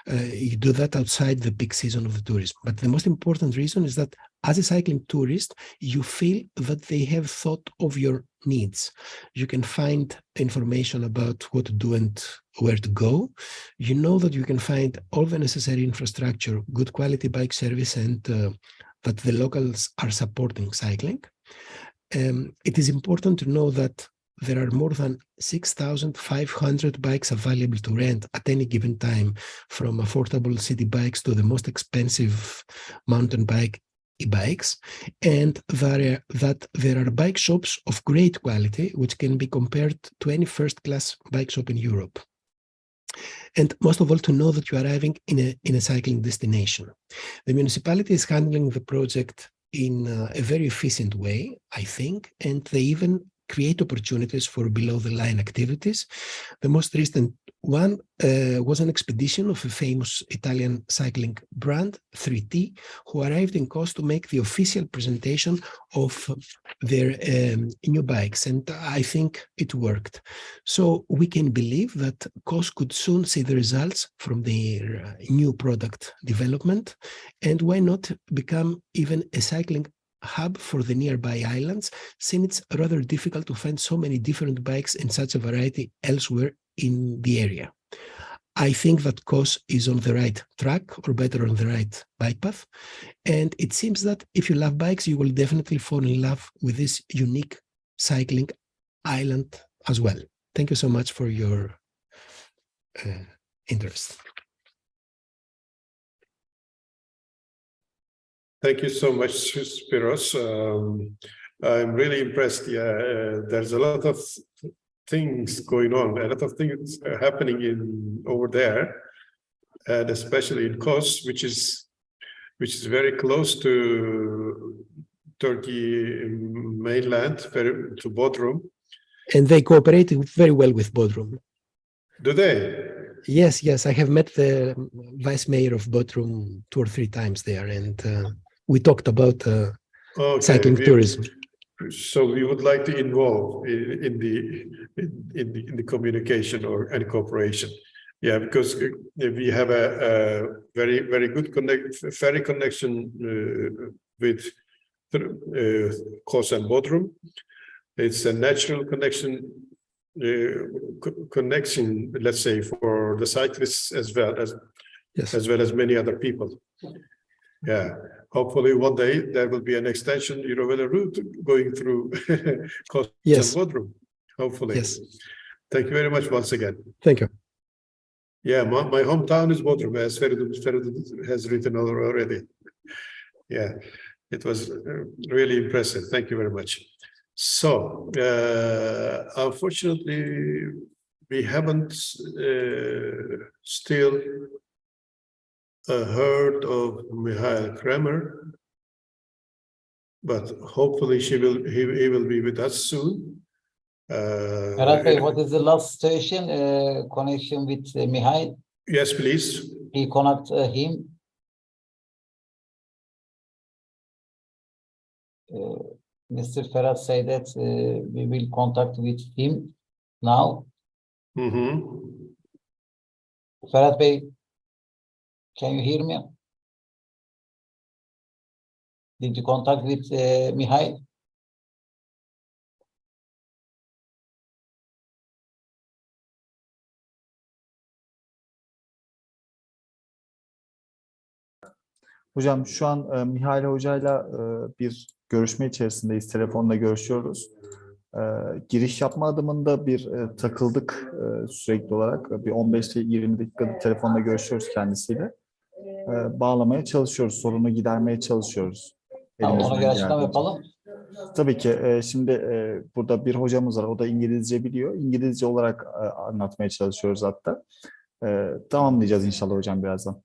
S6: that outside the peak season of the tourism. But the most important reason is that as a cycling tourist, you feel that they have thought of your needs. You can find information about what to do and where to go. You know that you can find all the necessary infrastructure, good quality bike service, and that the locals are supporting cycling. It is important to know that there are more than 6,500 bikes available to rent at any given time, from affordable city bikes to the most expensive mountain bike e-bikes, and that there are bike shops of great quality, which can be compared to any first-class bike shop in Europe. And most of all, to know that you are arriving in a cycling destination. The municipality is handling the project in a very efficient way, I think, and they even create opportunities for below-the-line activities. The most recent one was an expedition of a famous Italian cycling brand, 3T, who arrived in Kos to make the official presentation of their new bikes, and I think it worked. So we can believe that Kos could soon see the results from their new product development, and why not become even a cycling hub for the nearby islands, since it's rather difficult to find so many different bikes in such a variety elsewhere in the area. I think that Kos is on the right track, or better, on the right bike path. And it seems that if you love bikes, you will definitely fall in love with this unique cycling island as well. Thank you so much for your interest.
S1: Thank you so much, Spiros. I'm really impressed. There's a lot of things going on, a lot of things happening over there, and especially in Kos, which is very close to Turkey mainland to Bodrum.
S6: And they cooperate very well with Bodrum.
S1: Do they?
S6: Yes, yes. I have met the vice mayor of Bodrum 2 or 3 times there, and we talked about
S1: Okay.
S6: cycling tourism.
S1: So we would like to involve in the communication and cooperation. Yeah, because we have a very good ferry connection with Kos and Bodrum. It's a natural connection, let's say, for the cyclists as well as many other people. Yeah, hopefully one day there will be an extension Eurovelo route going through Kos and Bodrum. Hopefully.
S6: Yes.
S1: Thank you very much once again.
S6: Thank you.
S1: Yeah, my hometown is Bodrum, as Feridun has written already. Yeah, it was really impressive. Thank you very much. So, unfortunately, we haven't still heard of Mihail Kramer, but hopefully he will be with us soon.
S4: Ferhat Bey, what is the last station connection with Mihail?
S1: Yes, please.
S4: We connect him. Mr. Ferhat say that we will contact with him now. Ferhat Bey, can you hear me? Did you contact with Mihail?
S7: Hocam şu an Mihail Hoca'yla bir görüşme içerisindeyiz. Telefonla görüşüyoruz. Giriş yapma adımında bir takıldık sürekli olarak. Bir 15-20 dakikadır telefonla görüşüyoruz kendisiyle. Bağlamaya çalışıyoruz. Sorunu gidermeye çalışıyoruz.
S4: Ona göre açıklama yapalım.
S7: Tabii ki şimdi burada bir hocamız var. O da İngilizce biliyor. İngilizce olarak anlatmaya çalışıyoruz hatta. Tamamlayacağız inşallah hocam birazdan.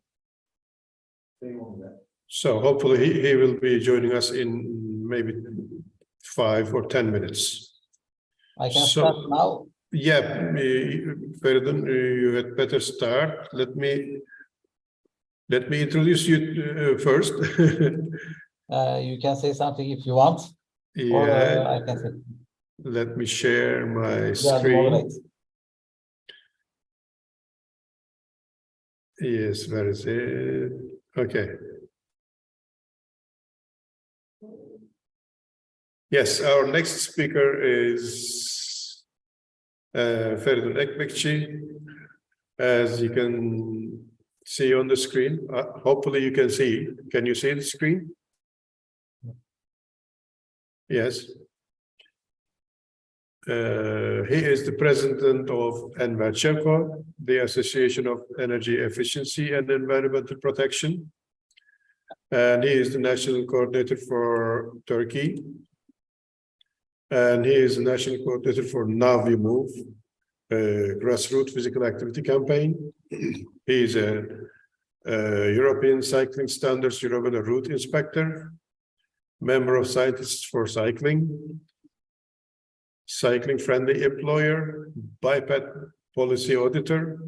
S1: So hopefully he will be joining us in maybe 5 or 10 minutes.
S4: I can start now.
S1: Yeah, Feridun, you had better start. Let me introduce you first.
S4: You can say something if you want.
S1: Yeah.
S4: Or I can say.
S1: Let me share my screen. Yes, where is it? Okay. Yes, our next speaker is Feridun Ekmekçi. As you can see on the screen, hopefully you can see. Can you see the screen? Yes. He is the president of Enverçevko, the Association of Energy Efficiency and Environmental Protection. And he is the national coordinator for Turkey. And he is the national coordinator for Now We Move, grassroots physical activity campaign. He is a European Cycling Standards Eurovelo route inspector, member of Scientists for Cycling, cycling-friendly employer, BiPAD policy auditor,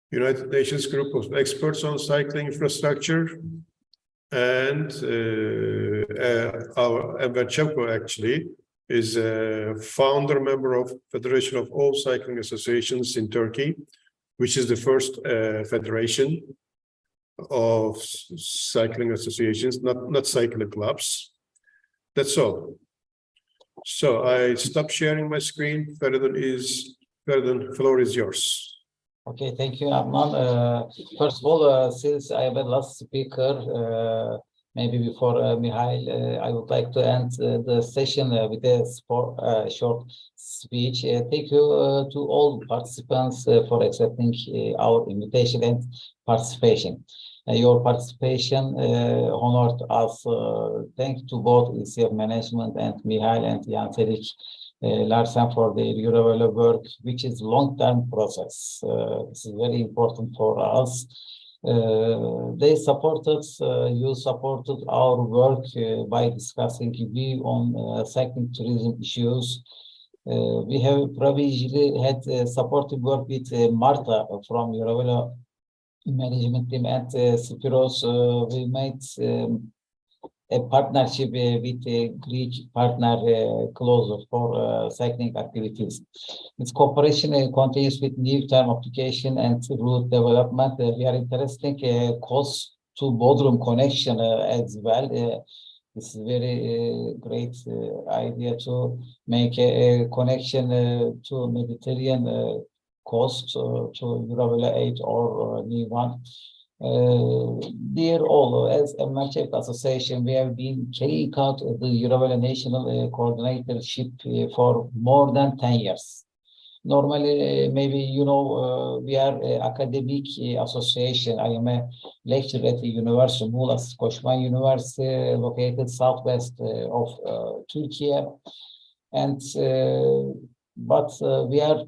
S1: United Nations group of experts on cycling infrastructure, and our Enverçevko actually is a founder member of Federation of All Cycling Associations in Turkey, which is the first federation of cycling associations, not cycling clubs. That's all. So I stop sharing my screen. Feridun, floor is yours.
S4: Okay, thank you, Adnan. First of all, since I am the last speaker, maybe before Mihail, I would like to end the session with a short speech. Thank you to all participants for accepting our invitation and participation. Your participation honored us. Thank you to both ECF management and Mihail and Jan-Erik Larsen for their Eurovelo work, which is long-term process. This is very important for us. They supported, you supported our work by discussing view on cycling tourism issues. We have previously had supportive work with Marta from Eurovelo management team and Spiros. We made a partnership with a Greek partner closer for cycling activities. Its cooperation continues with new term application and route development. We are interested in cost to Bodrum connection as well. This is very great idea to make a connection to Mediterranean coast to Eurovelo 8 or new one. Dear all, as a Merchant Association, we have been carrying out the Eurovelo National Coordinatorship for more than 10 years. Normally, maybe you know, we are an academic association. I am a lecturer at the University Muğla Koçman University, located southwest of Turkey. And but we are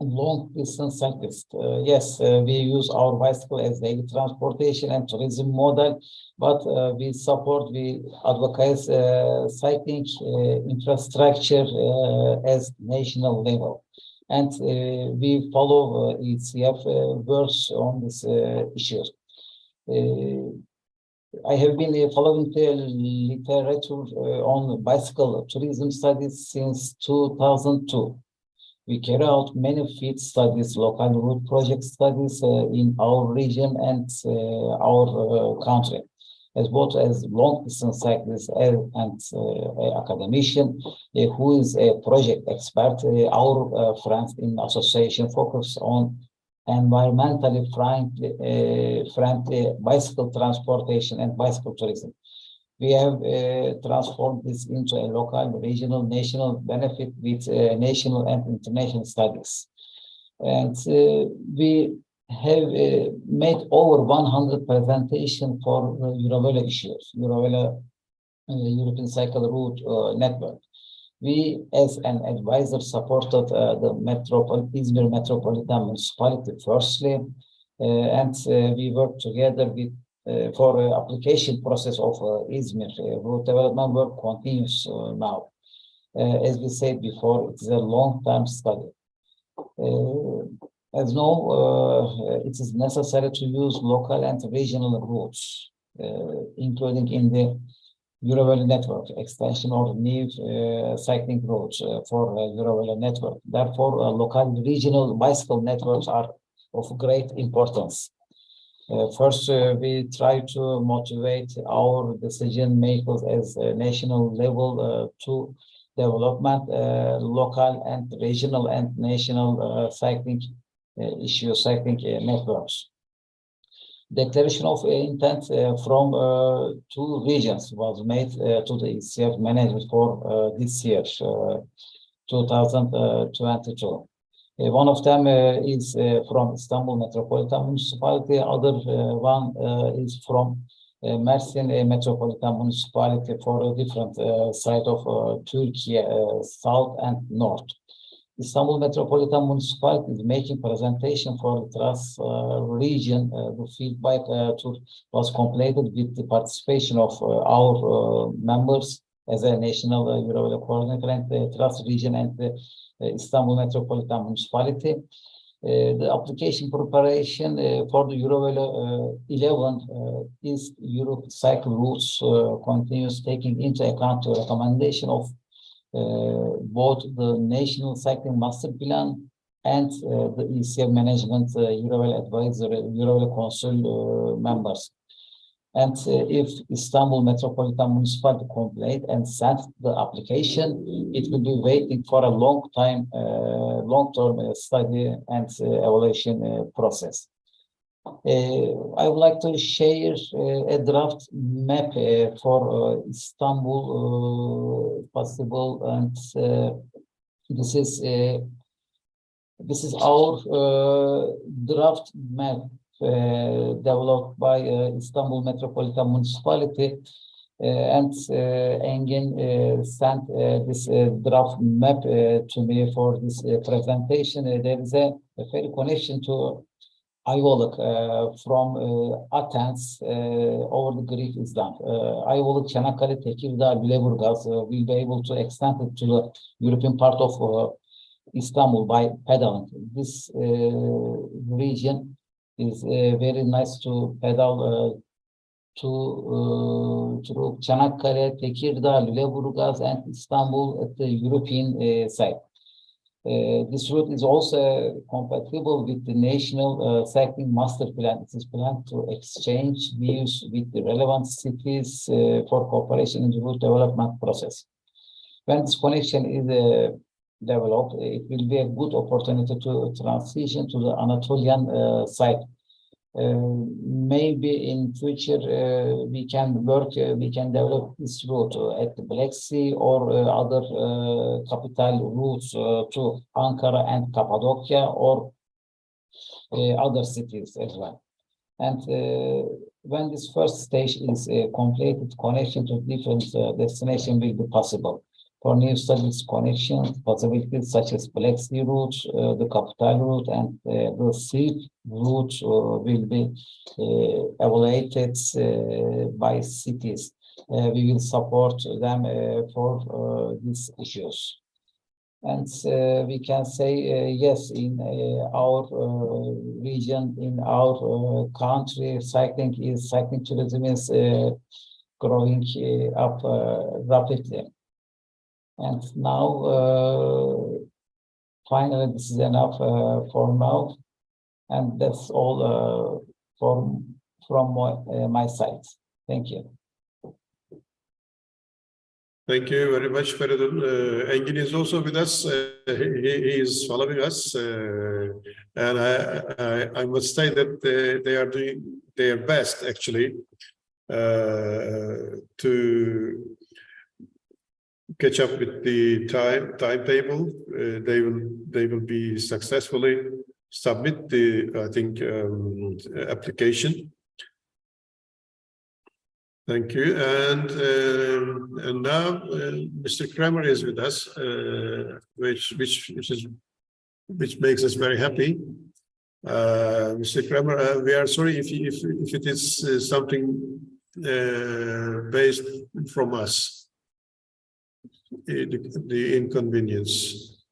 S4: long distance cyclists. Yes, we use our bicycle as daily transportation and tourism model, but we advocate cycling infrastructure as national level. And we follow ECF works on this issue. I have been following the literature on bicycle tourism studies since 2002. We carry out many field studies, local route project studies in our region and our country, as both as long distance cyclist and academician who is a project expert. Our friends in association focus on environmentally friendly bicycle transportation and bicycle tourism. We have transformed this into a local, regional, national benefit with national and international studies. And we have made over 100 presentations for Eurovelo issues, Eurovelo European Cycle Route Network. We, as an advisor, supported the Izmir Metropolitan Municipality firstly, and we worked together with for application process of Izmir. Route development work continues now. As we said before, it is a long-term study. As now, it is necessary to use local and regional routes, including in the Eurovelo network extension or new cycling routes for Eurovelo network. Therefore, local regional bicycle networks are of great importance. First, we try to motivate our decision makers as a national level to development local and regional and national cycling issues, cycling networks. Declaration of intent from two regions was made to the ECF management for this year, 2022. One of them is from Istanbul Metropolitan Municipality. Other one is from Mersin Metropolitan Municipality for a different side of Turkey, south and north. Istanbul Metropolitan Municipality is making presentation for the Tras region. The feedback tour was completed with the participation of our members as a national Eurovelo coordinator and the Tras region and the Istanbul Metropolitan Municipality. The application preparation for the Eurovelo 11 is Europe cycle routes continues taking into account the recommendation of both the National Cycling Master Plan and the ECF Management Eurovelo Advisory, Eurovelo Council members. And if Istanbul Metropolitan Municipality complete and send the application, it will be waiting for a long-term study and evaluation process. I would like to share a draft map for Istanbul possible, and this is our draft map developed by Istanbul Metropolitan Municipality, and Engin sent this draft map to me for this presentation. There is a ferry connection to Ayvalık from Athens over the Greek Island. Ayvalık, Çanakkale, Tekirdağ, Lüleburgaz will be able to extend it to the European part of Istanbul by pedaling. This region is very nice to pedal through Çanakkale, Tekirdağ, Lüleburgaz, and Istanbul at the European side. This route is also compatible with the National Cycling Master Plan. It is planned to exchange views with the relevant cities for cooperation in the route development process. When this connection is developed, it will be a good opportunity to transition to the Anatolian side. Maybe in future we can develop this route at the Black Sea or other capital routes to Ankara and Cappadocia or other cities as well. And when this first stage is completed, connection to different destinations will be possible. For new studies, connection possibilities such as Black Sea route, the capital route, and the sea route will be evaluated by cities. We will support them for these issues. And we can say, yes, in our region, in our country, cycling tourism is growing up rapidly. And now, finally, this is enough for now. And that's all from my side. Thank you. Thank you very much, Feridun. Engin is also with us. He is following us. And I must say that they are doing their best, actually, to catch up with the timetable. They will be successfully submit the, I think, application. Thank you. And now Mr. Kramer is with us, which makes us very happy. Mr. Kramer, we are sorry if it is something based from us. The inconvenience.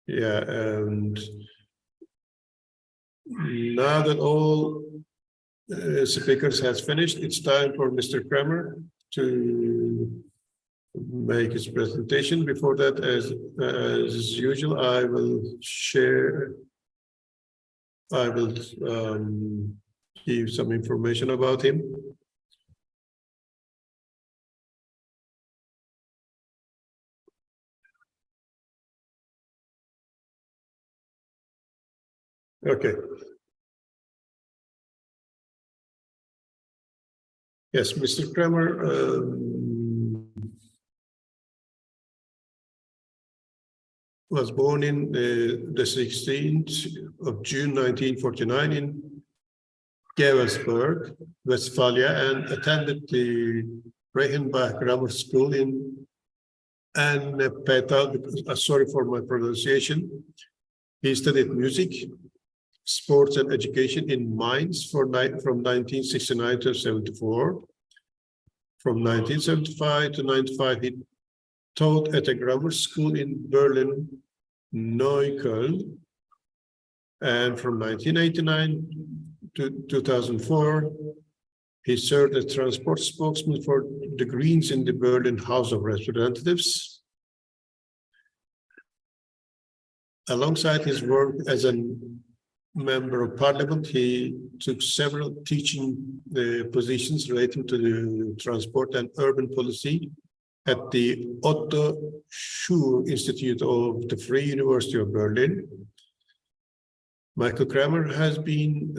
S4: Yeah, and now that all speakers has finished, it's time for Mr. Kramer to make his presentation. Before that, as usual, I will give some information about him. Okay. Yes, Mr. Kramer was born in the 16th of June 1949 in Gevelsberg, Westphalia, and attended the Reichenbach Grammar School in Ennepetal. Sorry for my pronunciation. He studied music, sports, and education in Mainz from 1969 to 74. From 1975 to 95, he taught at a grammar school in Berlin, Neukölln. And from 1989 to 2004, he served as transport spokesman for the Greens in the Berlin House of Representatives. Alongside his work as a member of parliament, he took several teaching positions relating to the transport and urban policy at the Otto Schur Institute of the Free University of Berlin. Michael Kramer has been,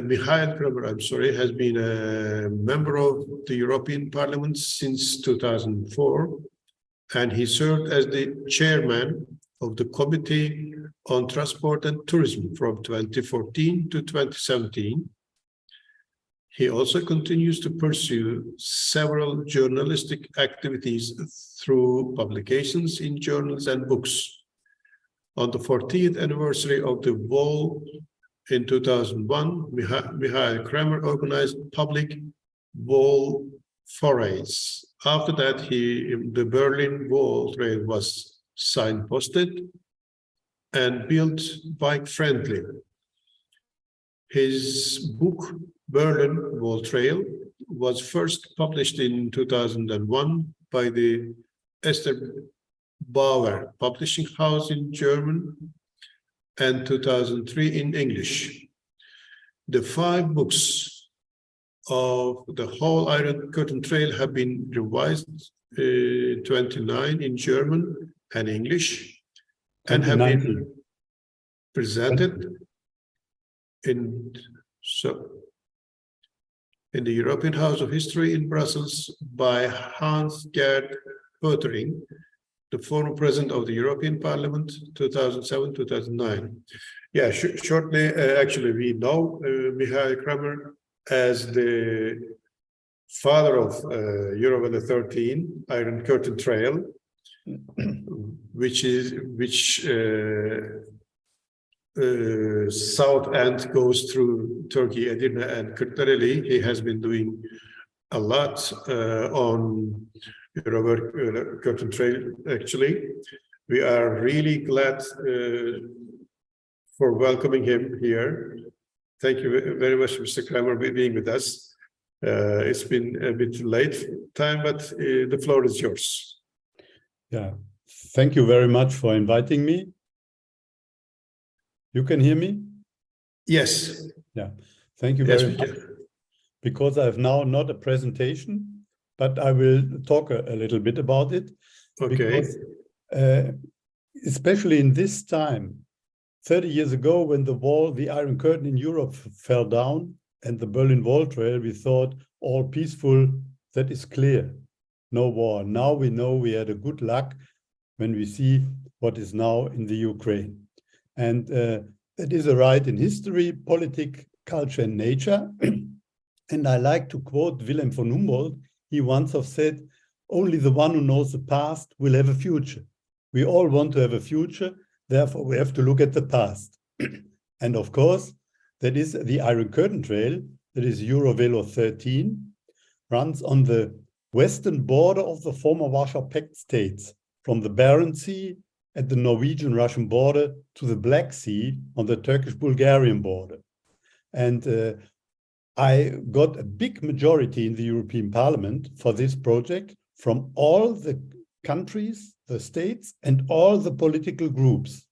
S4: Michael Kramer, I'm sorry, has been a member of the European Parliament since 2004, and he served as the chairman of the Committee on Transport and Tourism from 2014 to 2017. He also continues to pursue several journalistic activities through publications in journals and books.
S1: On the 14th anniversary of the wall in 2001, Michael Kremer organized public wall forays. After that, the Berlin Wall trail was signposted and built bike-friendly. His book, Berlin Wall Trail, was first published in 2001 by the Esther Bauer Publishing House in German and 2003 in English. The 5 books of the whole Iron Curtain Trail have been revised, 29 in German and English, and have been presented in the European House of History in Brussels by Hans-Gerd Pöttering, the former president of the European Parliament, 2007-2009. Yeah, shortly, actually, we know Michael Kremer as the father of Eurovelo 13, Iron Curtain Trail, which south end goes through Turkey, Edirne and Kırklareli. He has been doing a lot on Eurovelo Curtain Trail, actually. We are really glad for welcoming him here. Thank you very much, Mr. Kremer, for being with us. It's been a bit late time, but the floor is yours.
S8: Yeah, thank you very much for inviting me. You can hear me?
S1: Yes.
S8: Yeah, thank you very much. Because I have now not a presentation, but I will talk a little bit about it.
S1: Okay.
S8: Because, especially in this time, 30 years ago, when the Iron Curtain in Europe fell down and the Berlin Wall Trail, we thought all peaceful, that is clear, no war. Now we know we had a good luck when we see what is now in the Ukraine. And it is a right in history, politics, culture, and nature. And I like to quote Wilhelm von Humboldt. He once have said, only the one who knows the past will have a future. We all want to have a future. Therefore, we have to look at the past. And of course, that is the Iron Curtain Trail, that is Eurovelo 13, runs on the western border of the former Warsaw Pact states, from the Barents Sea at the Norwegian-Russian border to the Black Sea on the Turkish-Bulgarian border. And I got a big majority in the European Parliament for this project from all the countries, the states, and all the political groups.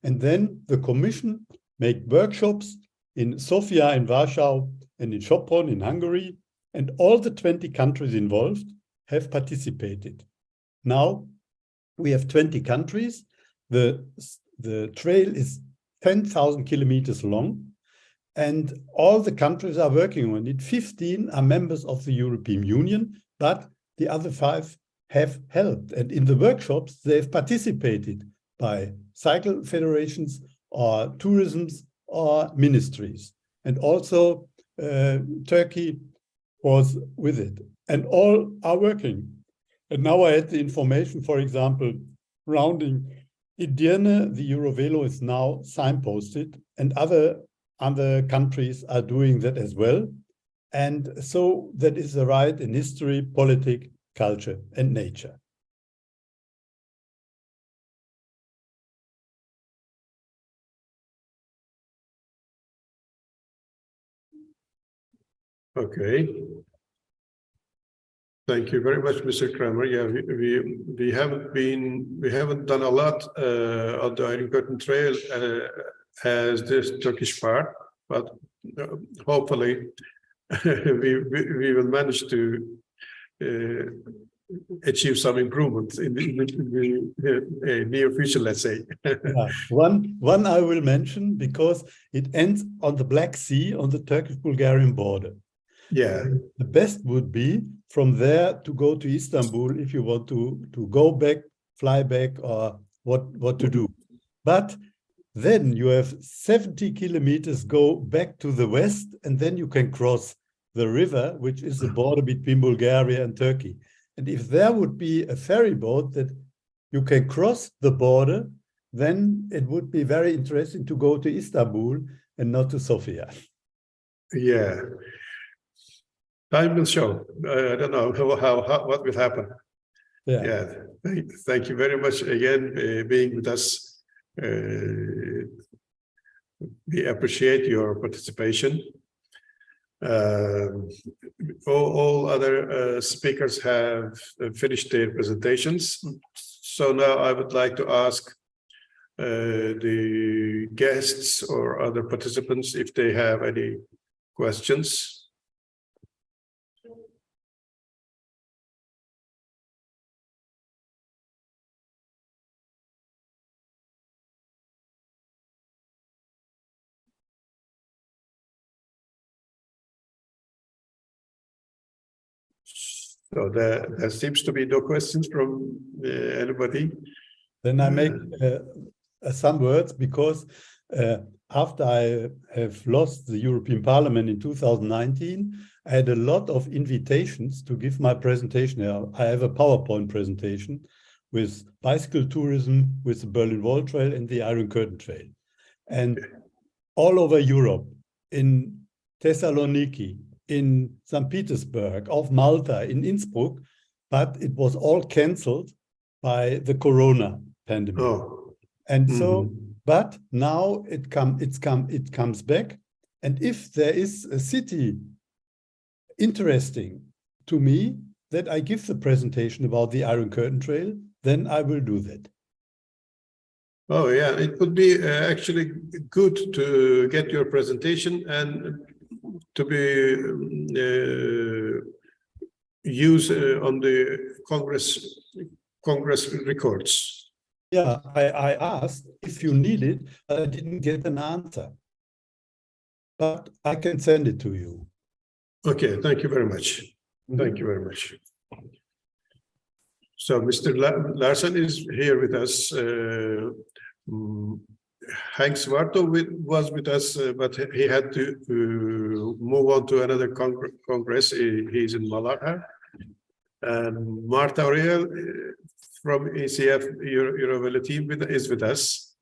S8: And then the Commission made workshops in Sofia in Warsaw and in Sopron in Hungary, and all the 20 countries involved have participated. Now we have 20 countries. The trail is 10,000 kilometers long, and all the countries are working on it. 15 are members of the European Union, but the other 5 have helped. And in the workshops, they've participated by cycle federations or tourisms or ministries. And also Turkey was with it. And all are working. And now I had the information, for example, rounding Edirne, the Eurovelo is now signposted, and other countries are doing that as well. And so that is the right in history, politics, culture, and nature.
S1: Okay. Thank you very much, Mr. Kremer. Yeah, we haven't done a lot on the Iron Curtain Trail as this Turkish part, but hopefully we will manage to achieve some improvement in the near future, let's say.
S8: Yeah. One I will mention, because it ends on the Black Sea on the Turkish-Bulgarian border.
S1: Yeah.
S8: The best would be from there to go to Istanbul if you want to go back, fly back, or what to do. But then you have 70 kilometers go back to the west, and then you can cross the river, which is the border between Bulgaria and Turkey. And if there would be a ferry boat that you can cross the border, then it would be very interesting to go to Istanbul and not to Sofia.
S1: Yeah. Time will show. I don't know what will happen. Yeah. Thank you very much again being with us. We appreciate your participation. All other speakers have finished their presentations. So now I would like to ask the guests or other participants if they have any questions. So there seems to be no questions from anybody.
S8: Then I make some words because after I have lost the European Parliament in 2019, I had a lot of invitations to give my presentation. I have a PowerPoint presentation with bicycle tourism, with the Berlin Wall Trail and the Iron Curtain Trail. And all over Europe, in Thessaloniki, in St. Petersburg, of Malta, in Innsbruck, but it was all cancelled by the Corona pandemic.
S1: Oh.
S8: And so, but now it comes back. And if there is a city interesting to me that I give the presentation about the Iron Curtain Trail, then I will do that.
S1: Oh yeah, it would be actually good to get your presentation and to be used on the Congress records.
S8: Yeah, I asked if you need it, but I didn't get an answer. But I can send it to you.
S1: Okay, thank you very much. Thank you very much. So Mr. Larsen is here with us. Hank Svarto was with us, but he had to move on to another congress. He's in Malaga. And Marta Aurel from ECF Eurovelo team is with us.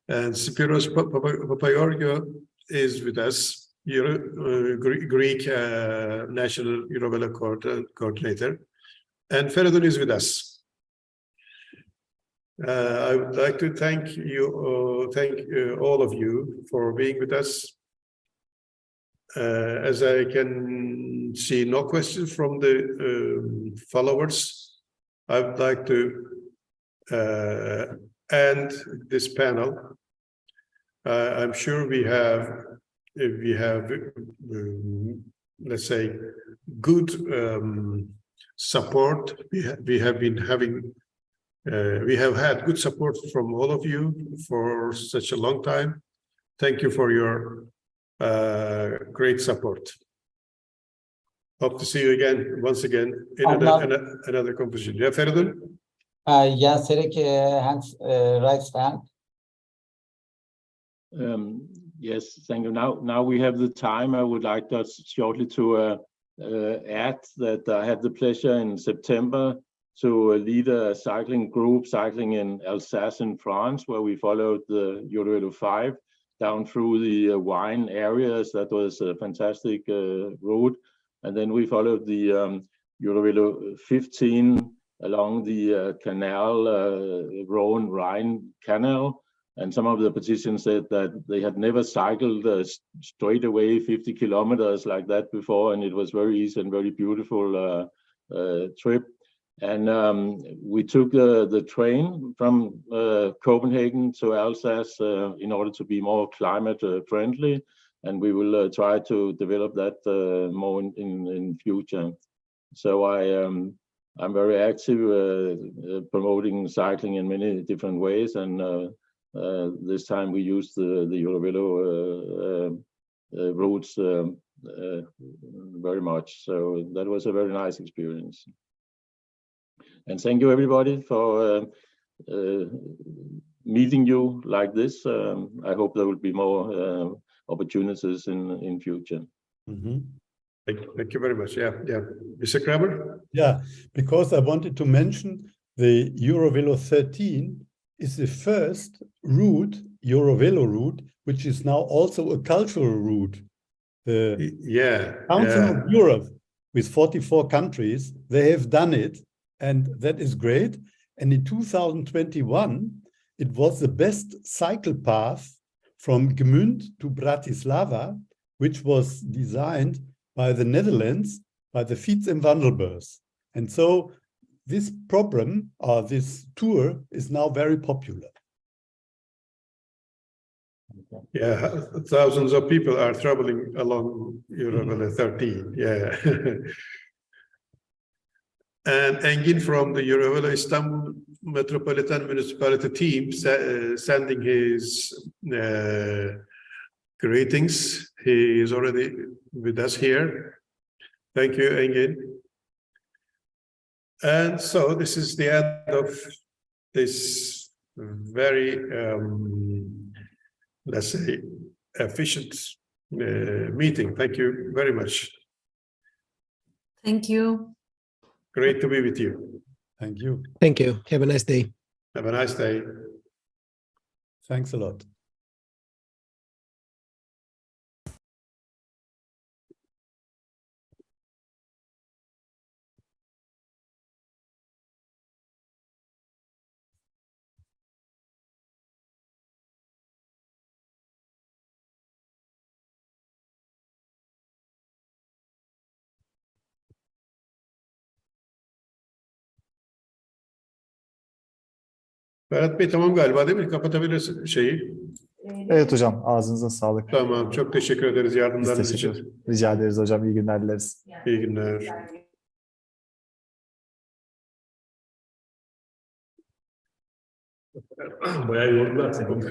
S1: And Spiros Papageorgiou is with us, Greek National Eurovelo coordinator. And Feridun is with us. I would like to thank you, all of you for being with us. As I can see no questions from the followers, I would like to end this panel. I'm sure we have let's say good support. We have been having. We have had good support from all of you for such a long time. Thank you for your great support. Hope to see you again, once again, in another composition. Yeah, Feridun?
S4: Jens Erik hands raised hand.
S3: Yes, thank you. Now we have the time. I would like just shortly to add that I had the pleasure in September to lead a cycling group cycling in Alsace in France, where we followed the Eurovelo 5 down through the wine areas. That was a fantastic route. And then we followed the Eurovelo 15 along the canal, Rhone-Rhine canal. And some of the participants said that they had never cycled straight away 50 kilometers like that before. And it was very easy and very beautiful trip. And we took the train from Copenhagen to Alsace in order to be more climate friendly, and we will try to develop that more in future. So I'm very active promoting cycling in many different ways, and this time we used the Eurovelo routes very much. So that was a very nice experience. And thank you everybody for meeting you like this. I hope there will be more opportunities in future.
S8: Mm-hmm.
S1: Thank you very much. Yeah. Mr. Kramer?
S8: Yeah, because I wanted to mention the Eurovelo 13 is the first route, Eurovelo route, which is now also a cultural route. The
S1: Yeah,
S8: Council
S1: yeah.
S8: of Europe, with 44 countries, they have done it, and that is great. And in 2021, it was the best cycle path from Gmünd to Bratislava, which was designed by the Netherlands, by the Fiets en Wandelbus. And so this program, or this tour, is now very popular.
S1: Yeah, thousands of people are traveling along Eurovelo 13. Yeah. And Engin from the Eurovelo Istanbul Metropolitan Municipality team sending his greetings. He is already with us here. Thank you, Engin. And so this is the end of this very, let's say, efficient meeting. Thank you very much.
S5: Thank you.
S1: Great to be with you.
S8: Thank you.
S6: Thank you. Have a nice day.
S1: Have a nice day.
S8: Thanks a lot.
S1: Berat Bey tamam galiba değil mi? Kapatabilirsin şeyi.
S7: Evet hocam, ağzınıza sağlık.
S1: Tamam, çok teşekkür ederiz
S7: Biz
S1: yardımlarınız
S7: teşekkür
S1: için.
S7: Rica ederiz hocam. İyi günler dileriz.
S1: İyi günler. Bayağı yordular seni.